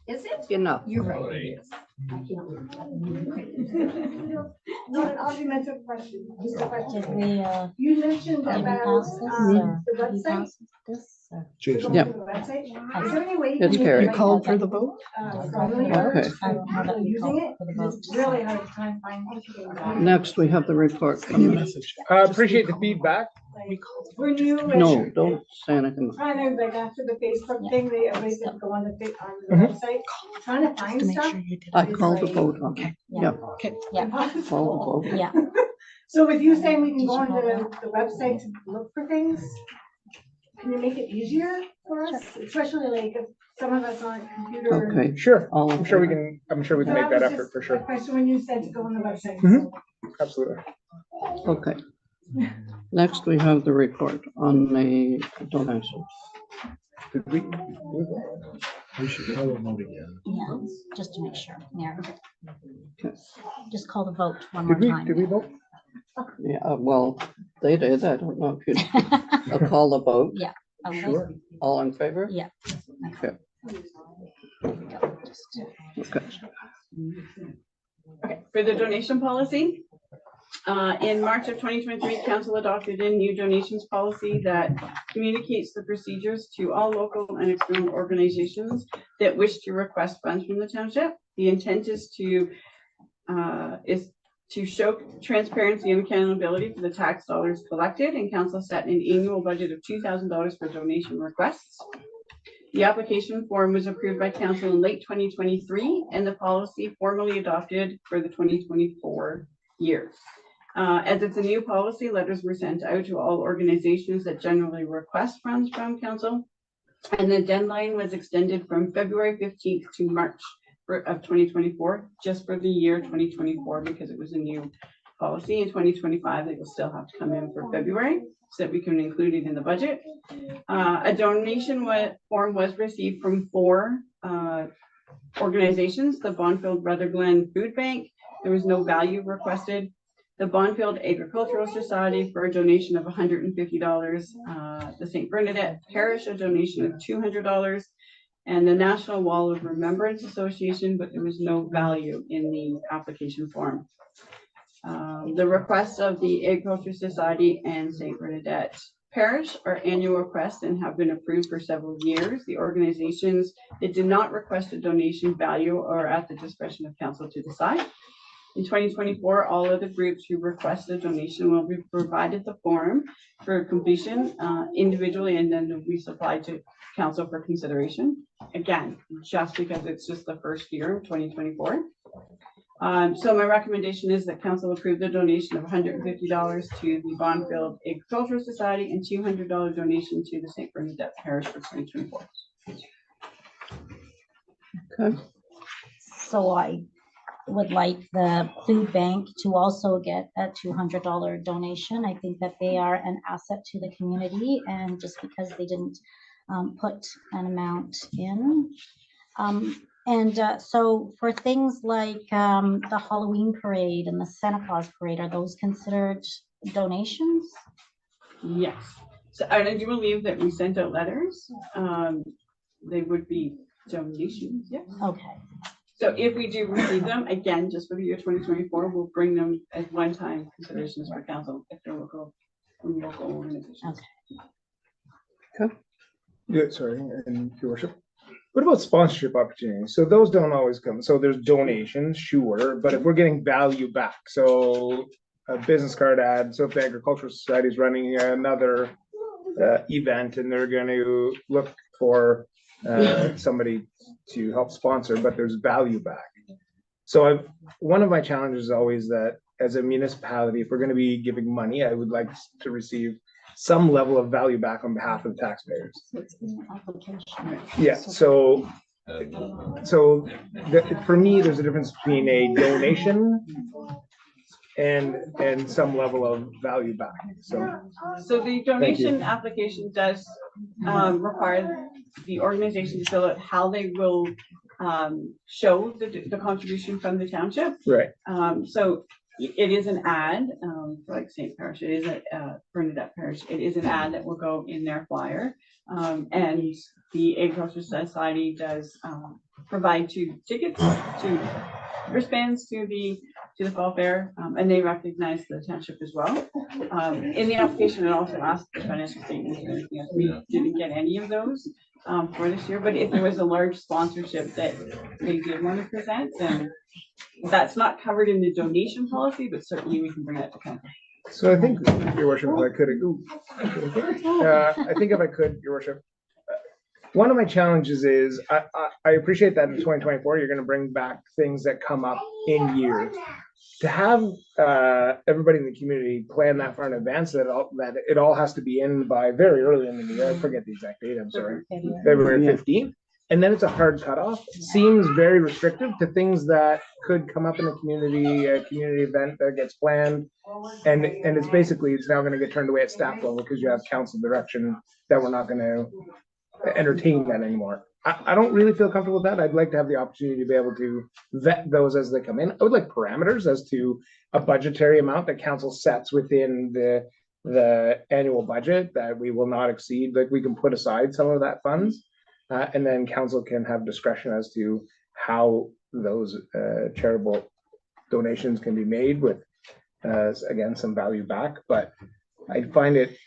Is it? enough. You're right, it is. I can't. Not an argumentative question, just a question. Did we, You mentioned did we about, pass this, or the did we website. pass this, or? to go Yeah. to the website. Is there any way? It's you can carried. make, You called for the vote? Friendly Okay. I don't know that we using called it? for the vote. It's really hard to try and find. Next, we have the report from the, Appreciate the feedback. We're new. and no, don't say anything. Trying to, like, after the Facebook thing, everybody did go on the, on the Mhm. website, trying to find stuff. I called the vote on it. Yeah. Yep, Yeah, call the vote. yeah. So with you saying we can go on the website to look for things, can you make it easier for us, especially like if some of us aren't computer. Okay, Sure. all in I'm sure we favor? can, I'm sure we can So make that was effort just for a sure. Question when you said to go on the website. Mhm. Absolutely. Okay. Next, we have the report on the donation. Did we? We should call a vote again. Yeah, just to make sure, yeah. Okay. Just call the vote one more Did we, time. did we vote? Yeah, well, they did. I don't know if you, I'll call the vote. Okay. Sure. All in favor? Yeah. Okay. Okay. Okay, for the donation policy, in March of 2023, council adopted a new donations policy that communicates the procedures to all local and external organizations that wish to request funds from the township. The intent is to show transparency and accountability for the tax dollars collected, and council set an annual budget of $2,000 for donation requests. The application form was approved by council in late 2023, and the policy formally adopted for the 2024 year. As it's a new policy, letters were sent out to all organizations that generally request funds from council. And the deadline was extended from February 15th to March of 2024, just for the year 2024, because it was a new policy. In 2025, they will still have to come in for February so that we can include it in the budget. A donation form was received from 4 organizations: the Bonfield Brother Glen Food Bank. There was no value requested. The Bonfield Agricultural Society for a donation of $150. The St. Bernadette Parish, a donation of $200. And the National Wall of Remembrance Association, but there was no value in the application form. The requests of the Agricultural Society and St. Bernadette Parish are annual requests and have been approved for several years. The organizations that did not request a donation value are at the discretion of council to decide. In 2024, all of the groups who request a donation will be provided the form for completion individually, and then will be supplied to council for consideration. Again, just because it's just the first year of 2024. So my recommendation is that council approve the donation of $150 to the Bonfield Agricultural Society and $200 donation to the St. Bernadette Parish for 2024. Okay, So I would like the food bank to also get a $200 donation. I think that they are an asset to the community, and just because they didn't put an amount in. So for things like the Halloween parade and the Santa Claus parade, are those considered donations? Yes. So, and I do believe that we sent out letters. They would be donations, yes. Okay. So if we do receive them, again, just for the year 2024, we'll bring them as one-time considerations for council if they're local, from local organizations. Yeah, sorry, and your worship. What about sponsorship opportunities? So those don't always come. So there's donations, sure, but if we're getting value back, so a business card ad, so if the Agricultural Society is running another event and they're going to look for somebody to help sponsor, but there's value back. So one of my challenges is always that as a municipality, if we're going to be giving money, I would like to receive some level of value back on behalf of taxpayers. So it's in the application. Yeah, so for me, there's a difference between a donation and some level of value back. So the donation application does require the organization to fill out how they will show the contribution from the township. Right. So it is an ad, for like St. Parish, it is a Bernadette Parish, it is an ad that will go in their flyer. And the Agricultural Society does provide 2 tickets to wristbands to the fall fair, and they recognize the township as well. In the application, it also asked for financial statements and anything else. We didn't get any of those for this year, but if there was a large sponsorship that they did want to present, then that's not covered in the donation policy, but certainly we can bring that to council. So I think, your worship, if I could, if I could, your worship, one of my challenges is I appreciate that in 2024, you're going to bring back things that come up in years. To have everybody in the community plan that far in advance, that it all has to be in by very early in the year. I forget the exact date, I'm sorry, February 15th. And then it's a hard cutoff. Seems very restrictive to things that could come up in the community, a community event that gets planned. And it's now going to get turned away at staff level because you have council direction that we're not going to entertain that anymore. I don't really feel comfortable with that. I'd like to have the opportunity to be able to vet those as they come in. I would like parameters as to a budgetary amount that council sets within the annual budget that we will not exceed. Like we can put aside some of that funds. And then council can have discretion as to how those charitable donations can be made with, again, some value back. But I find it,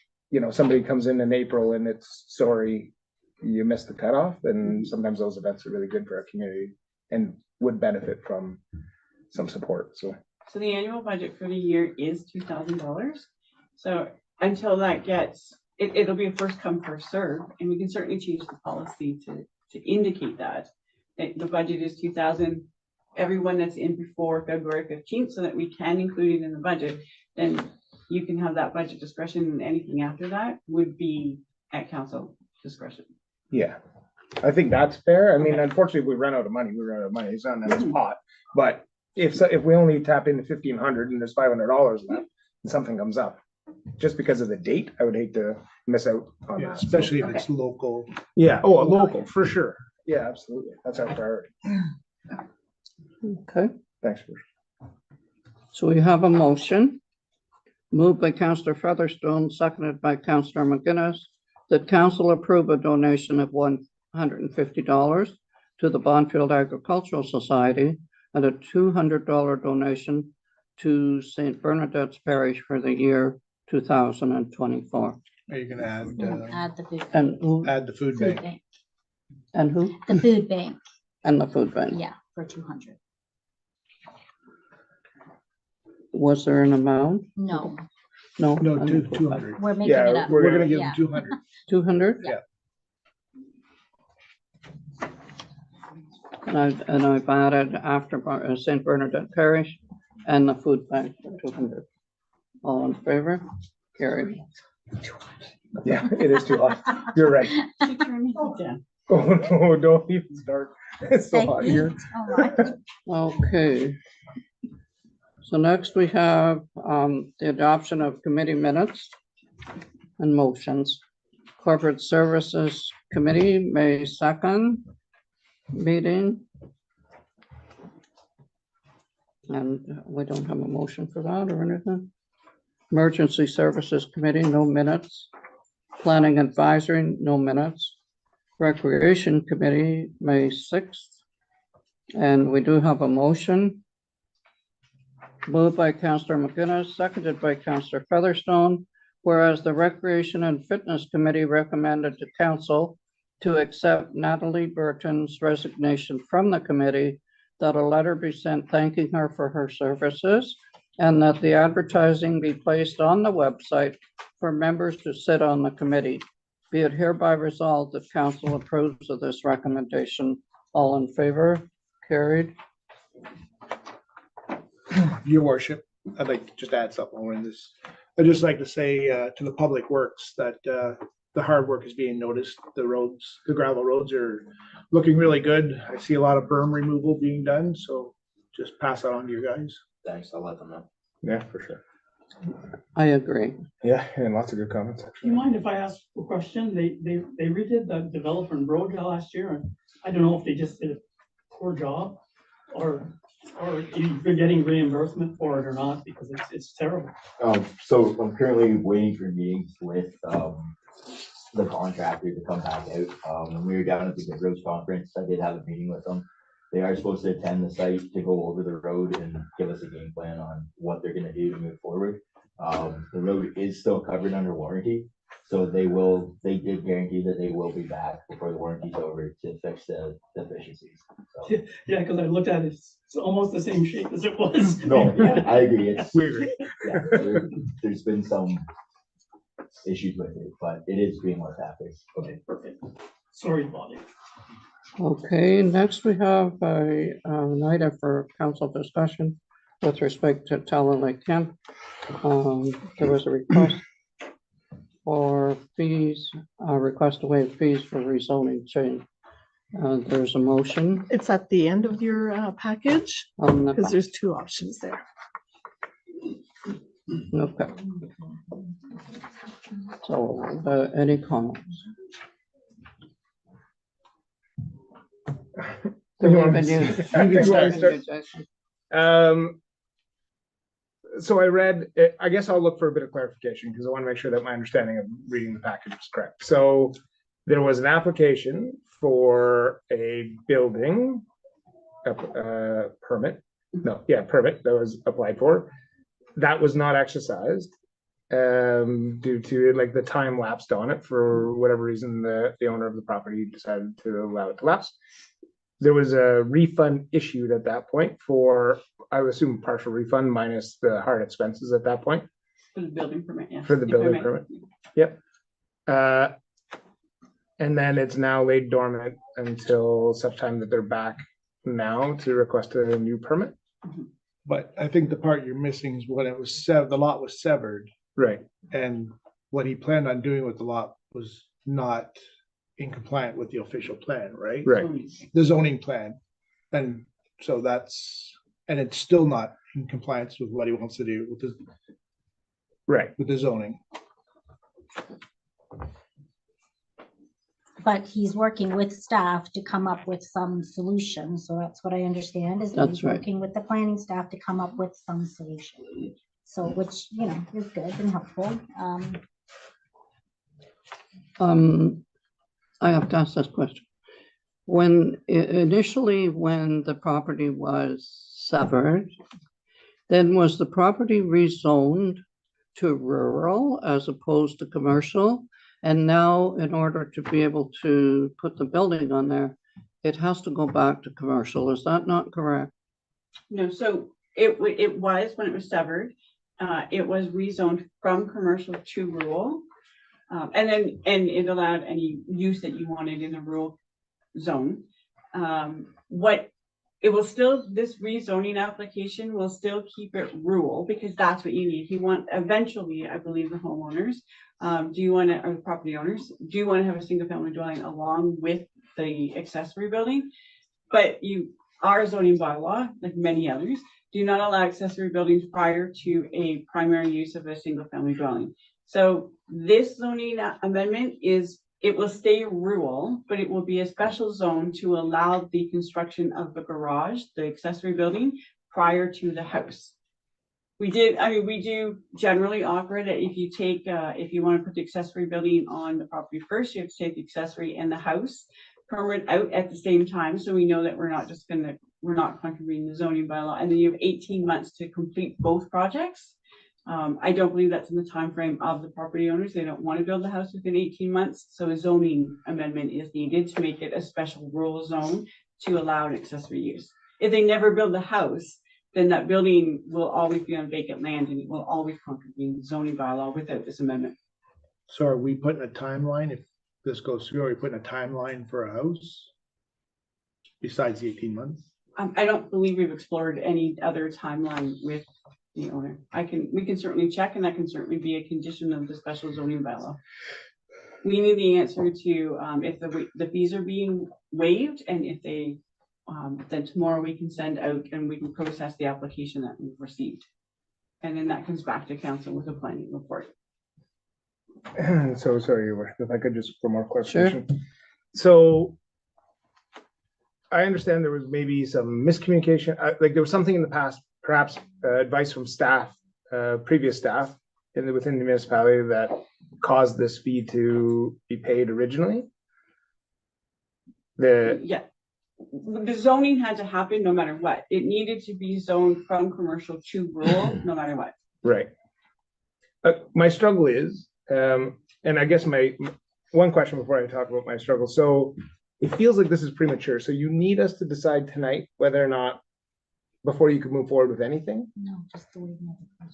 somebody comes in April and it's, sorry, you missed the cutoff. And sometimes those events are really good for our community and would benefit from some support. So the annual budget for the year is $2,000. So until that gets, it'll be a first come, first serve, and we can certainly change the policy to indicate that the budget is 2,000. Everyone that's in before February 15th, so that we can include it in the budget, then you can have that budget discretion, and anything after that would be at council discretion. Yeah, I think that's fair. I mean, unfortunately, if we run out of money, we run out of money. It's not in this pot. But if we only tap into 1,500 and there's $500 left, and something comes up, just because of the date, I would hate to miss out on that. Especially if it's local. Yeah, local, for sure. Yeah, absolutely. That's our priority. Okay. Thanks. So we have a motion moved by Councillor Featherstone, seconded by Councillor McGuinness, that council approve a donation of $150 to the Bonfield Agricultural Society and a $200 donation to St. Bernadette's Parish for the year 2024. Are you gonna add Add the food. And who? add the food bank? And who? The food bank, And the food bank. yeah, for 200. Was there an amount? No, Oh, No, on the food bank. 200. we're making it up. We're gonna give Yeah. them 200. 200? Yeah. And I've added after St. Bernadette Parish and the food bank for 200. All in favor? Carried. Yeah, it is too hot. You're right. She turned me down. Oh, no, don't even start. It's so I hot eat here. a lot. Okay. So next we have the adoption of committee minutes and motions. Corporate Services Committee, May 2nd meeting. And we don't have a motion for that or anything. Emergency Services Committee, no minutes. Planning Advisory, no minutes. Recreation Committee, May 6th. And we do have a motion. Moved by Councillor McGinnis, seconded by Councillor Featherstone. Whereas the Recreation and Fitness Committee recommended to council to accept Natalie Burton's resignation from the committee, that a letter be sent thanking her for her services, and that the advertising be placed on the website for members to sit on the committee. Be it hereby resolved that council approves of this recommendation. All in favor? Carried. Your worship, I'd like to just add something more in this. I'd just like to say to the public works that the hard work is being noticed. The roads, the gravel roads are looking really good. I see a lot of berm removal being done, so just pass that on to you guys. Thanks, I'll let them know. Yeah, for sure. I agree. Yeah, and lots of good comments, Do actually. you mind if I ask a question? They redid the development road last year, and I don't know if they just did a poor job or you're getting reimbursement for it or not, because it's terrible. So I'm currently waiting for meetings with, the contractor to come back out. When we were down at the Good Roads Conference, I did have a meeting with them. They are supposed to attend the site to go over the road and give us a game plan on what they're gonna do to move forward. The road is still covered under warranty, so they did guarantee that they will be back before the warranty's over to fix the deficiencies. So, Yeah, because I looked at it, it's almost the same shape as it was. no, yeah, I agree. It's, We agree. yeah, there's been some issues with it, but it is being looked after. Okay, perfect. Sorry about it. Okay, next we have an item for council discussion with respect to Talon Lake Camp. There was a request for fees, a request to waive fees for rezoning change. There's a motion. It's at the end of your package, On the because there's two options there. Okay. So, any comments? You want Even me you- to- you want me to start? So I read, I guess I'll look for a bit of clarification because I want to make sure that my understanding of reading the package is correct. So there was an application for a building permit. Permit that was applied for. That was not exercised due to like the time lapsed on it for whatever reason the owner of the property decided to allow it to lapse. There was a refund issued at that point for, I would assume, partial refund minus the hard expenses at that point. For the building permit, yeah. For the building permit. Yep. And then it's now laid dormant until such time that they're back now to request a new permit. But I think the part you're missing is when it was the lot was severed. Right. And what he planned on doing with the lot was not in compliant with the official plan, right? Right. The zoning plan. And so and it's still not in compliance with what he wants to do with the. Right. With the zoning. But he's working with staff to come up with some solution, so that's what I understand, is that That's he's right. working with the planning staff to come up with some solution. So, which, you know, is good and helpful. I have to ask this question. Initially, when the property was severed, then was the property rezoned to rural as opposed to commercial? And now, in order to be able to put the building on there, it has to go back to commercial. Is that not correct? No, so it was, when it was severed, it was rezoned from commercial to rural. And it allowed any use that you wanted in a rural zone. This rezoning application will still keep it rural because that's what you need. You want, eventually, I believe the homeowners, or the property owners, do you want to have a single family dwelling along with the accessory building. But our zoning bylaw, like many others, do not allow accessory buildings prior to a primary use of a single family dwelling. So this zoning amendment it will stay rural, but it will be a special zone to allow the construction of the garage, the accessory building, prior to the house. We do generally offer it, if you want to put the accessory building on the property first, you have to take the accessory and the house permit out at the same time, so we know that we're not contravening the zoning bylaw, and then you have 18 months to complete both projects. I don't believe that's in the time frame of the property owners. They don't want to build the house within 18 months, so a zoning amendment is needed to make it a special rural zone to allow an accessory use. If they never build the house, then that building will always be on vacant land and it will always contravene the zoning bylaw without this amendment. So are we putting a timeline, if this goes through, are we putting a timeline for a house? Besides the 18 months? I don't believe we've explored any other timeline with the owner. We can certainly check, and that can certainly be a condition of the special zoning bylaw. We need the answer to if the fees are being waived, and if they then tomorrow we can send out and we can process the application that we've received. And then that comes back to council with a planning report. So sorry, Your Worship, if I could just for more clarification. Sure. So I understand there was maybe some miscommunication, like there was something in the past, perhaps advice from staff, previous staff within the municipality that caused this fee to be paid originally. Yeah. The zoning had to happen no matter what. It needed to be zoned from commercial to rural, no matter what. Right. My struggle is, and I guess my one question before I talk about my struggle. So it feels like this is premature. So you need us to decide tonight whether or not, before you can move forward with anything? No, just the way.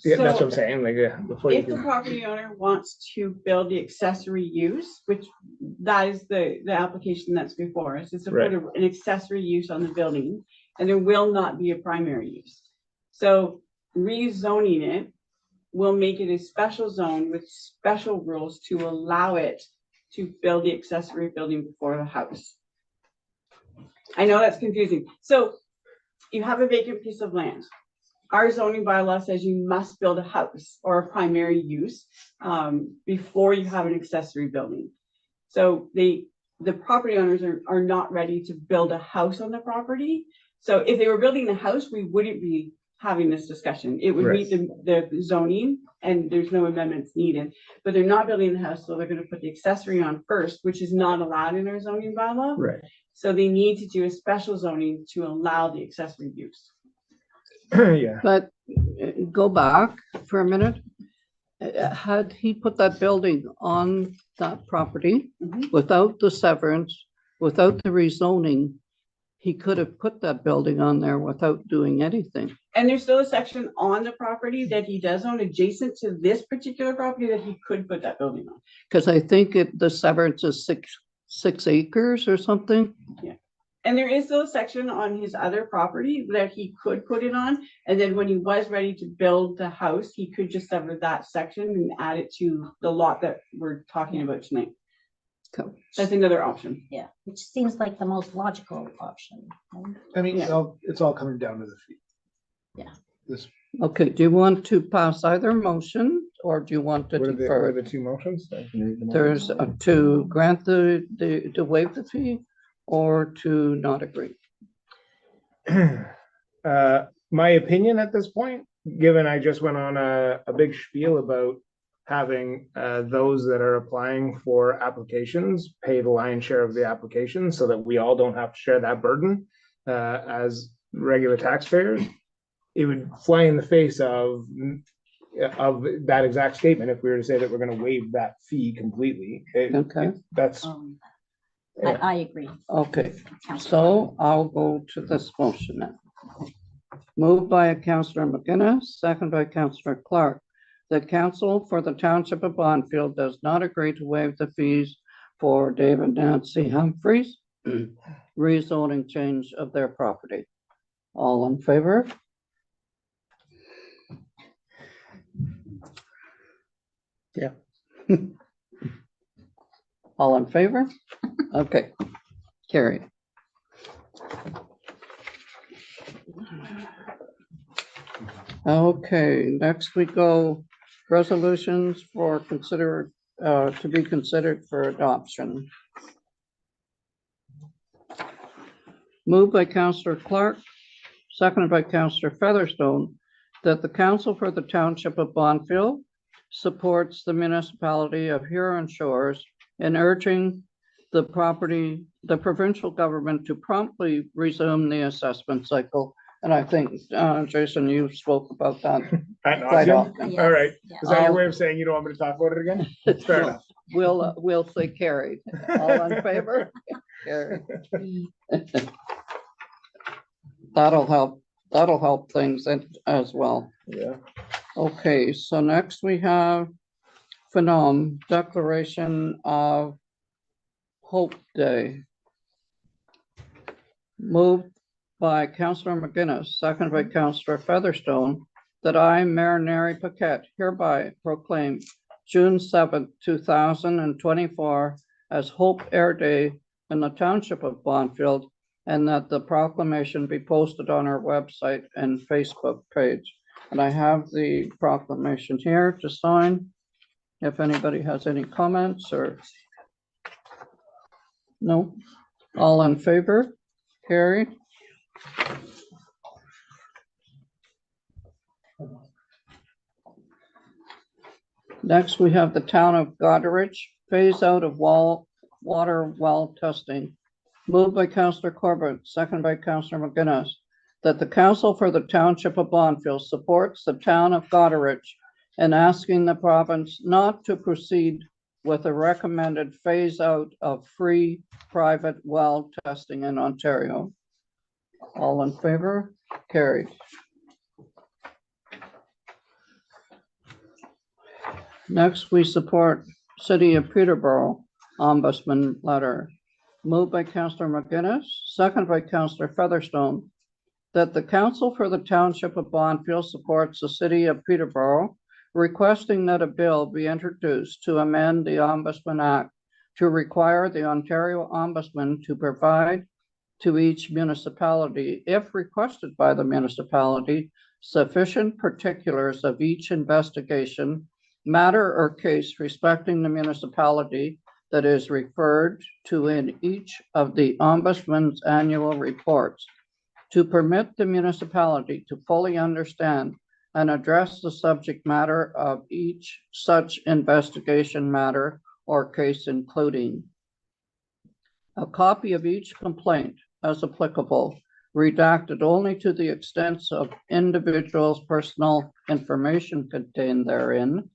Yeah, that's what I'm saying. Like, yeah, before if the property owner wants to build the accessory use, which that is the application that's before us, is to put an accessory use on the building, and there will not be a primary use. So rezoning it will make it a special zone with special rules to allow it to build the accessory building before the house. I know that's confusing. So you have a vacant piece of land. Our zoning bylaw says you must build a house or a primary use before you have an accessory building. So the property owners are not ready to build a house on the property. So if they were building a house, we wouldn't be having this discussion. It would meet the zoning and there's no amendments needed, but they're not building the house. So they're going to put the accessory on first, which is not allowed in our zoning bylaw. Right. So they need to do a special zoning to allow the accessory use. Yeah. But go back for a minute. Had he put that building on that property without the severance, without the rezoning, he could have put that building on there without doing anything. And there's still a section on the property that he does own adjacent to this particular property that he could put that building on. Because I think the severance is six acres or something. Yeah. And there is still a section on his other property that he could put it on. And then when he was ready to build the house, he could just sever that section and add it to the lot that we're talking about tonight. Cool. That's another option. Yeah, which seems like the most logical option. I mean, it's all coming down to the fee. Yeah. This. Okay, do you want to pass either motion or do you want to What are defer? the two motions? There's to grant to waive the fee or to not agree. My opinion at this point, given I just went on a big spiel about having those that are applying for applications pay the lion's share of the application so that we all don't have to share that burden as regular taxpayers, it would fly in the face of that exact statement if we were to say that we're going to waive that fee completely. That's I agree. Okay, so I'll go to this motion now. Moved by Councillor McGuinness, second by Councillor Clark. The council for the Township of Bonfield does not agree to waive the fees for David Nancy Humphreys rezoning change of their property. All in favor? Yeah. All in favor? Okay. Carried. Okay, next we go resolutions for to be considered for adoption. Moved by Councillor Clark, seconded by Councillor Featherstone, that the Council for the Township of Bonfield supports the municipality of Huron Shores in urging the provincial government to promptly resume the assessment cycle. And I think, Jason, you spoke about that Ad quite nauseam? often. All right. Is that your I'll- way of saying you don't want me to talk about it again? Fair enough. We'll say carried. All in favor? Carried. That'll help things as well. Yeah. Okay, so next we have Phenom, Declaration of Hope Day. Moved by Councillor McGinnis, seconded by Councillor Featherstone, that I, Mayor Neri Paquette, hereby proclaim June 7th, 2024 as Hope Air Day in the Township of Bonfield, and that the proclamation be posted on our website and Facebook page. And I have the proclamation here to sign. If anybody has any comments or no, all in favor? Carried. Next, we have the town of Goderich phase out of water well testing. Moved by Councillor Corbett, seconded by Councillor McGinnis, that the Council for the Township of Bonfield supports the town of Goderich in asking the province not to proceed with a recommended phase out of free private well testing in Ontario. All in favor? Carried. Next, we support City of Peterborough Ombudsman letter. Moved by Councillor McGinnis, seconded by Councillor Featherstone, that the Council for the Township of Bonfield supports the City of Peterborough, requesting that a bill be introduced to amend the Ombudsman Act to require the Ontario Ombudsman to provide to each municipality, if requested by the municipality, sufficient particulars of each investigation, matter or case respecting the municipality that is referred to in each of the Ombudsman's annual reports, to permit the municipality to fully understand and address the subject matter of each such investigation matter or case, including a copy of each complaint as applicable, redacted only to the extent of individuals' personal information contained therein,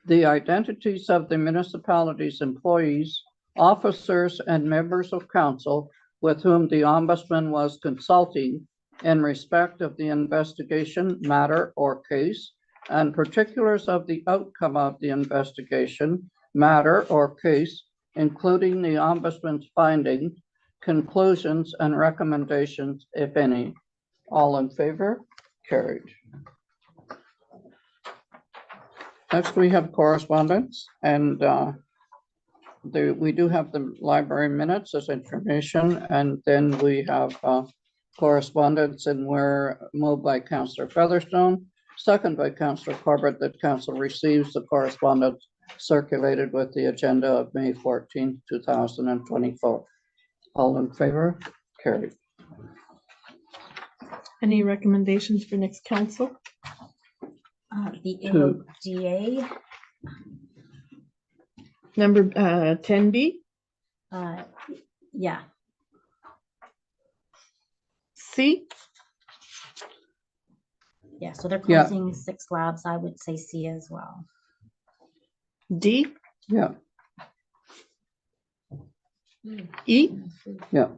the identities of the municipality's employees, officers, and members of council with whom the Ombudsman was consulting in respect of the investigation, matter, or case, and particulars of the outcome of the investigation, matter, or case, including the Ombudsman's findings, conclusions, and recommendations, if any. All in favor? Carried. Next, we have correspondence, and we do have the library minutes as information, and then we have correspondence, and we're moved by Councillor Featherstone, second by Councillor Corbett, that council receives the correspondence circulated with the agenda of May 14, 2024. All in favor? Carried. Any recommendations for next council? The Two. LODA, Number 10B, yeah, C, yeah, so they're Yeah. closing 6 labs, I would say C as well. D, Yeah, E, yeah.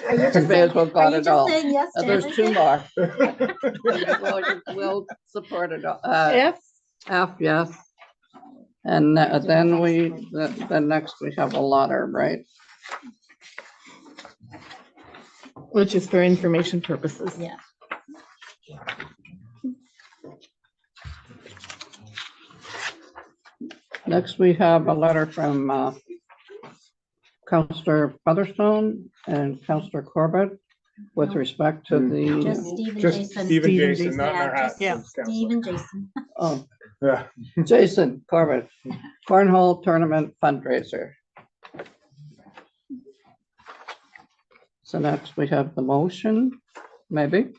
Are you just May as well saying- got are you it just all. saying yes to There's two everything? more. We'll support it. F, F, yes. And then next we have a letter, right? which is for information purposes. Yeah. Next, we have a letter from Counselor Featherstone and Counselor Corbett with respect to Just the, Steve and Just Jason. Steve and Steve and Jason, not in our Yeah, hats. just Yeah. as council. Steve and Jason. oh, Yeah. Jason Corbett, Cornhole Tournament fundraiser. So next we have the motion, maybe?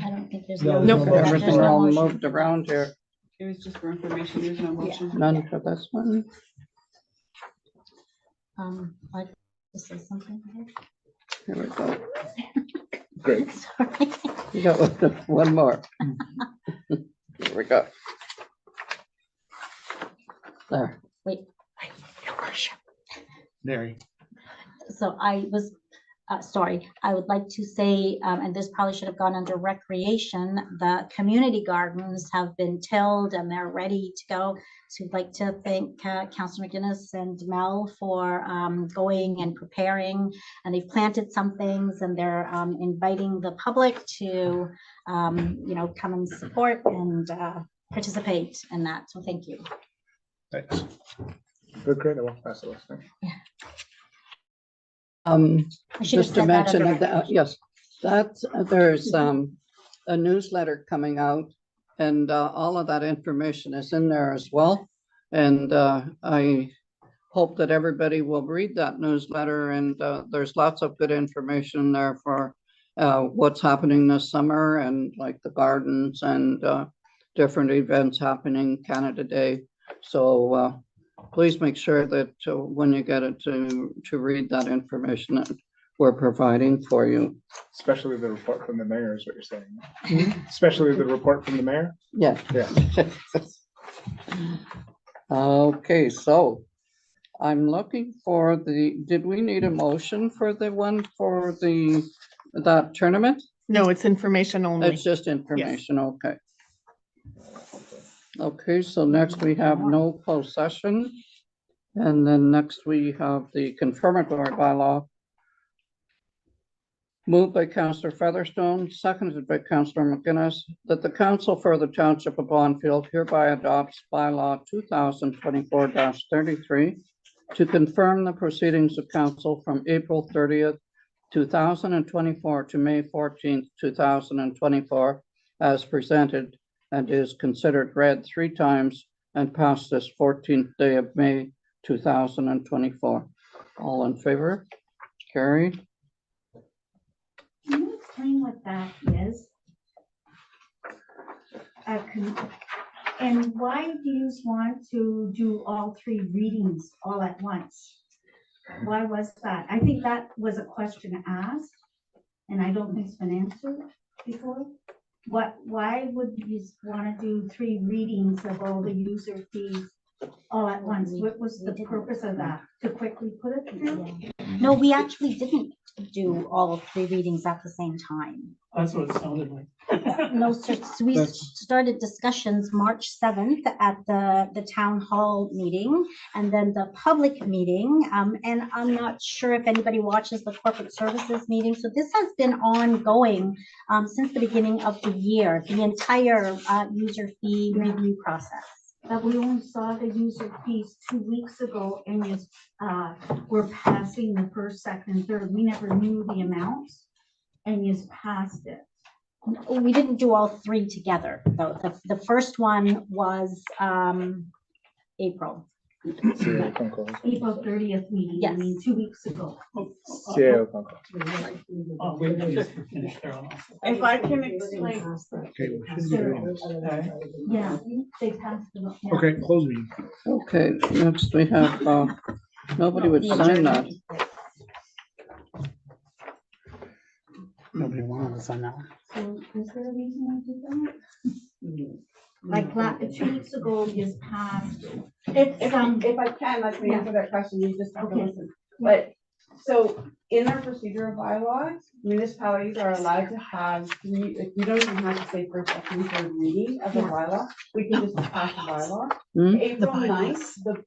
I don't think there's. No, Nope. there's Everything no all motion. moved around here. It was just for information, there's no motion. None for this one. I'd like to say something. Here we go. Great. Sorry. You got one more. Here we go. There. Wait, Your worship. Mary. so I was, sorry, I would like to say, and this probably should have gone under recreation, the community gardens have been tilled and they're ready to go. So we'd like to thank Councilor McGinnis and Mel for going and preparing, and they've planted some things and they're inviting the public to, come and support and participate in that. So thank you. Thanks. Good, great. I won't pass the last thing. I should have Just to said that mention, under that, yes, that's, there's a newsletter coming out and all of that information is in there as well. And I hope that everybody will read that newsletter and there's lots of good information there for what's happening this summer and like the gardens and different events happening, Canada Day. So please make sure that when you get it to read that information that we're providing for you. Especially the report from the mayor is what you're saying. Especially the report from the mayor. Yeah. Yeah. Okay, so I'm looking for did we need a motion for the one for that tournament? No, it's information only. It's just information, okay. Okay, so next we have no closed session. And then next we have the confirmatory bylaw. Moved by Councillor Featherstone, seconded by Councillor McGinnis, that the council for the Township of Bonfield hereby adopts bylaw 2024-33 to confirm the proceedings of council from April 30th, 2024 to May 14th, 2024 as presented and is considered read 3 times and passed this 14th day of May 2024. All in favor? Carried. Can you explain what that is? And why do you want to do all 3 readings all at once? Why was that? I think that was a question asked, and I don't think it's been answered before. Why would you want to do 3 readings of all the user fees all at once? What was the purpose of that? To quickly put it through? No, we actually didn't do all of 3 readings at the same time. That's what it sounded like. No, so we started discussions March 7th at the town hall meeting and then the public meeting. And I'm not sure if anybody watches the corporate services meeting. So this has been ongoing since the beginning of the year, the entire user fee review process. But we only saw the user fees 2 weeks ago and we're passing the first, second, third. We never knew the amounts and you passed it. We didn't do all 3 together, though. The first one was April. April 30th meeting, I mean, 2 weeks ago. Yeah. If I can explain. Yeah, they passed it. Yeah. Okay, close meeting. Okay, next we have, nobody would sign that. Nobody wanted to sign that one. So is there a reason I did that? Like 2 weeks ago, just passed. If I can, let me answer that question, you just have to Okay. listen. But, so in our procedural bylaws, municipalities are allowed to have 3, like, you don't even have to say first, second, third reading of the bylaw. We can just pass the bylaw. April 9th, the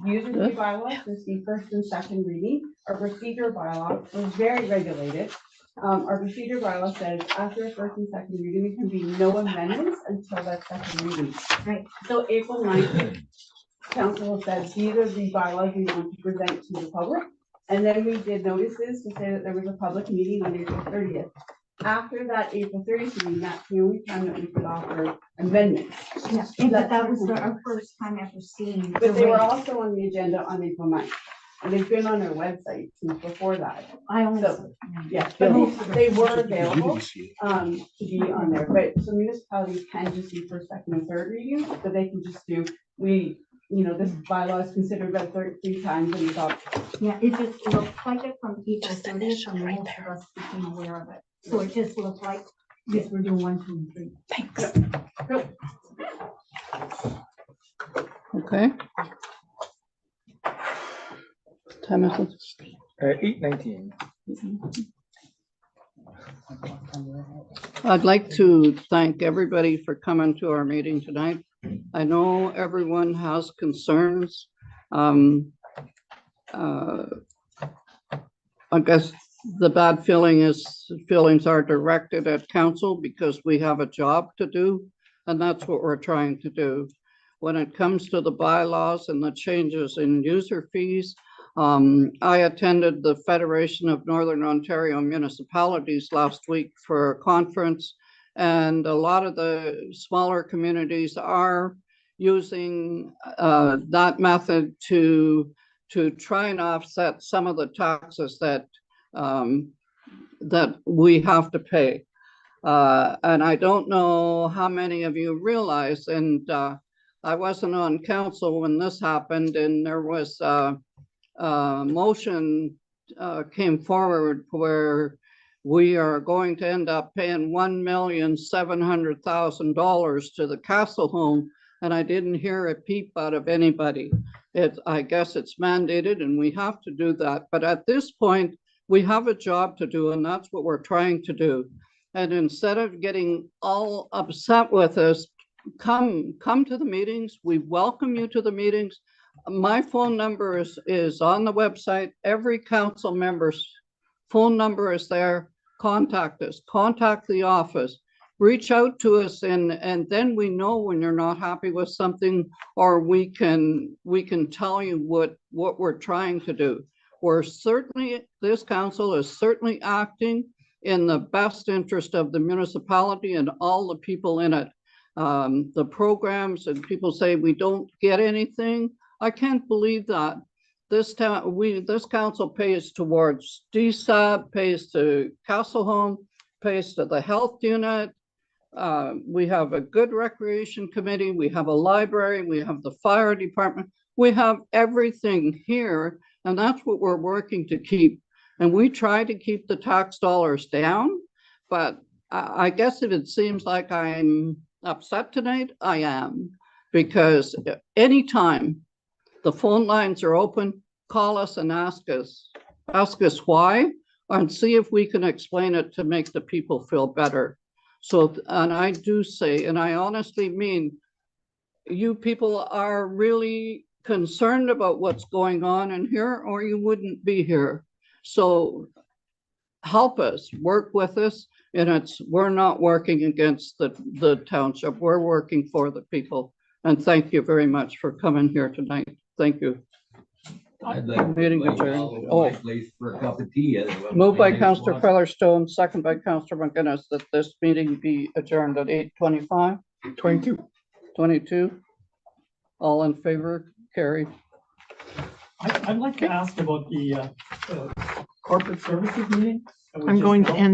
user fee bylaw, since the first and second reading, our procedure bylaw was very regulated. Our procedure bylaw says after a first and second reading, there can be no amendments until that second reading. Right. So April 9th, council says these are the bylaws we want to present to the public. And then we did notices to say that there was a public meeting on April 30th. After that April 30th meeting, that's the only time that we could offer amendments. Yeah, but that was our first time ever seeing. But they were also on the agenda on April 9th. And they've been on our website since before that. I only. So, yeah, but they were available to be on there, but so municipalities can just do first, second, and third readings, but they can just do, this bylaw is considered about 3 times and we thought. Yeah, it just looked like it from April 30th, and most of us became aware of it. So it just looked like this, we're doing 1, 2, and 3. Thanks. Okay. Time is it? 8:19. I'd like to thank everybody for coming to our meeting tonight. I know everyone has concerns. I guess the bad feelings are directed at council because we have a job to do, and that's what we're trying to do. When it comes to the bylaws and the changes in user fees, I attended the Federation of Northern Ontario Municipalities last week for a conference, and a lot of the smaller communities are using that method to try and offset some of the taxes that we have to pay. And I don't know how many of you realize, and I wasn't on council when this happened, and there was motion came forward where we are going to end up paying $1,700,000 to the Castle Home, and I didn't hear a peep out of anybody. I guess it's mandated and we have to do that, but at this point we have a job to do, and that's what we're trying to do. And instead of getting all upset with us, come to the meetings. We welcome you to the meetings. My phone number is on the website. Every council member's phone number is there. Contact us, contact the office, reach out to us, and then we know when you're not happy with something, or we can tell you what we're trying to do. This council is certainly acting in the best interest of the municipality and all the people in it. The programs, and people say we don't get anything. I can't believe that. This council pays towards DSAB, pays to Castle Home, pays to the health unit. We have a good recreation committee. We have a library. We have the fire department. We have everything here, and that's what we're working to keep. And we try to keep the tax dollars down, but I guess if it seems like I'm upset tonight, I am, because anytime the phone lines are open, call us and ask us why, and see if we can explain it to make the people feel better. So, and I do say, and I honestly mean, you people are really concerned about what's going on in here, or you wouldn't be here. So help us, work with us, and we're not working against the township. We're working for the people. And thank you very much for coming here tonight. Thank you. I'd like Meeting to adjourned. my place for a cup of tea. Moved by Councillor Featherstone, second by Councillor McGuinness, that this meeting be adjourned at 8:25. 22. All in favor? Carried. I'd like to ask about the corporate services meeting. I'm going to end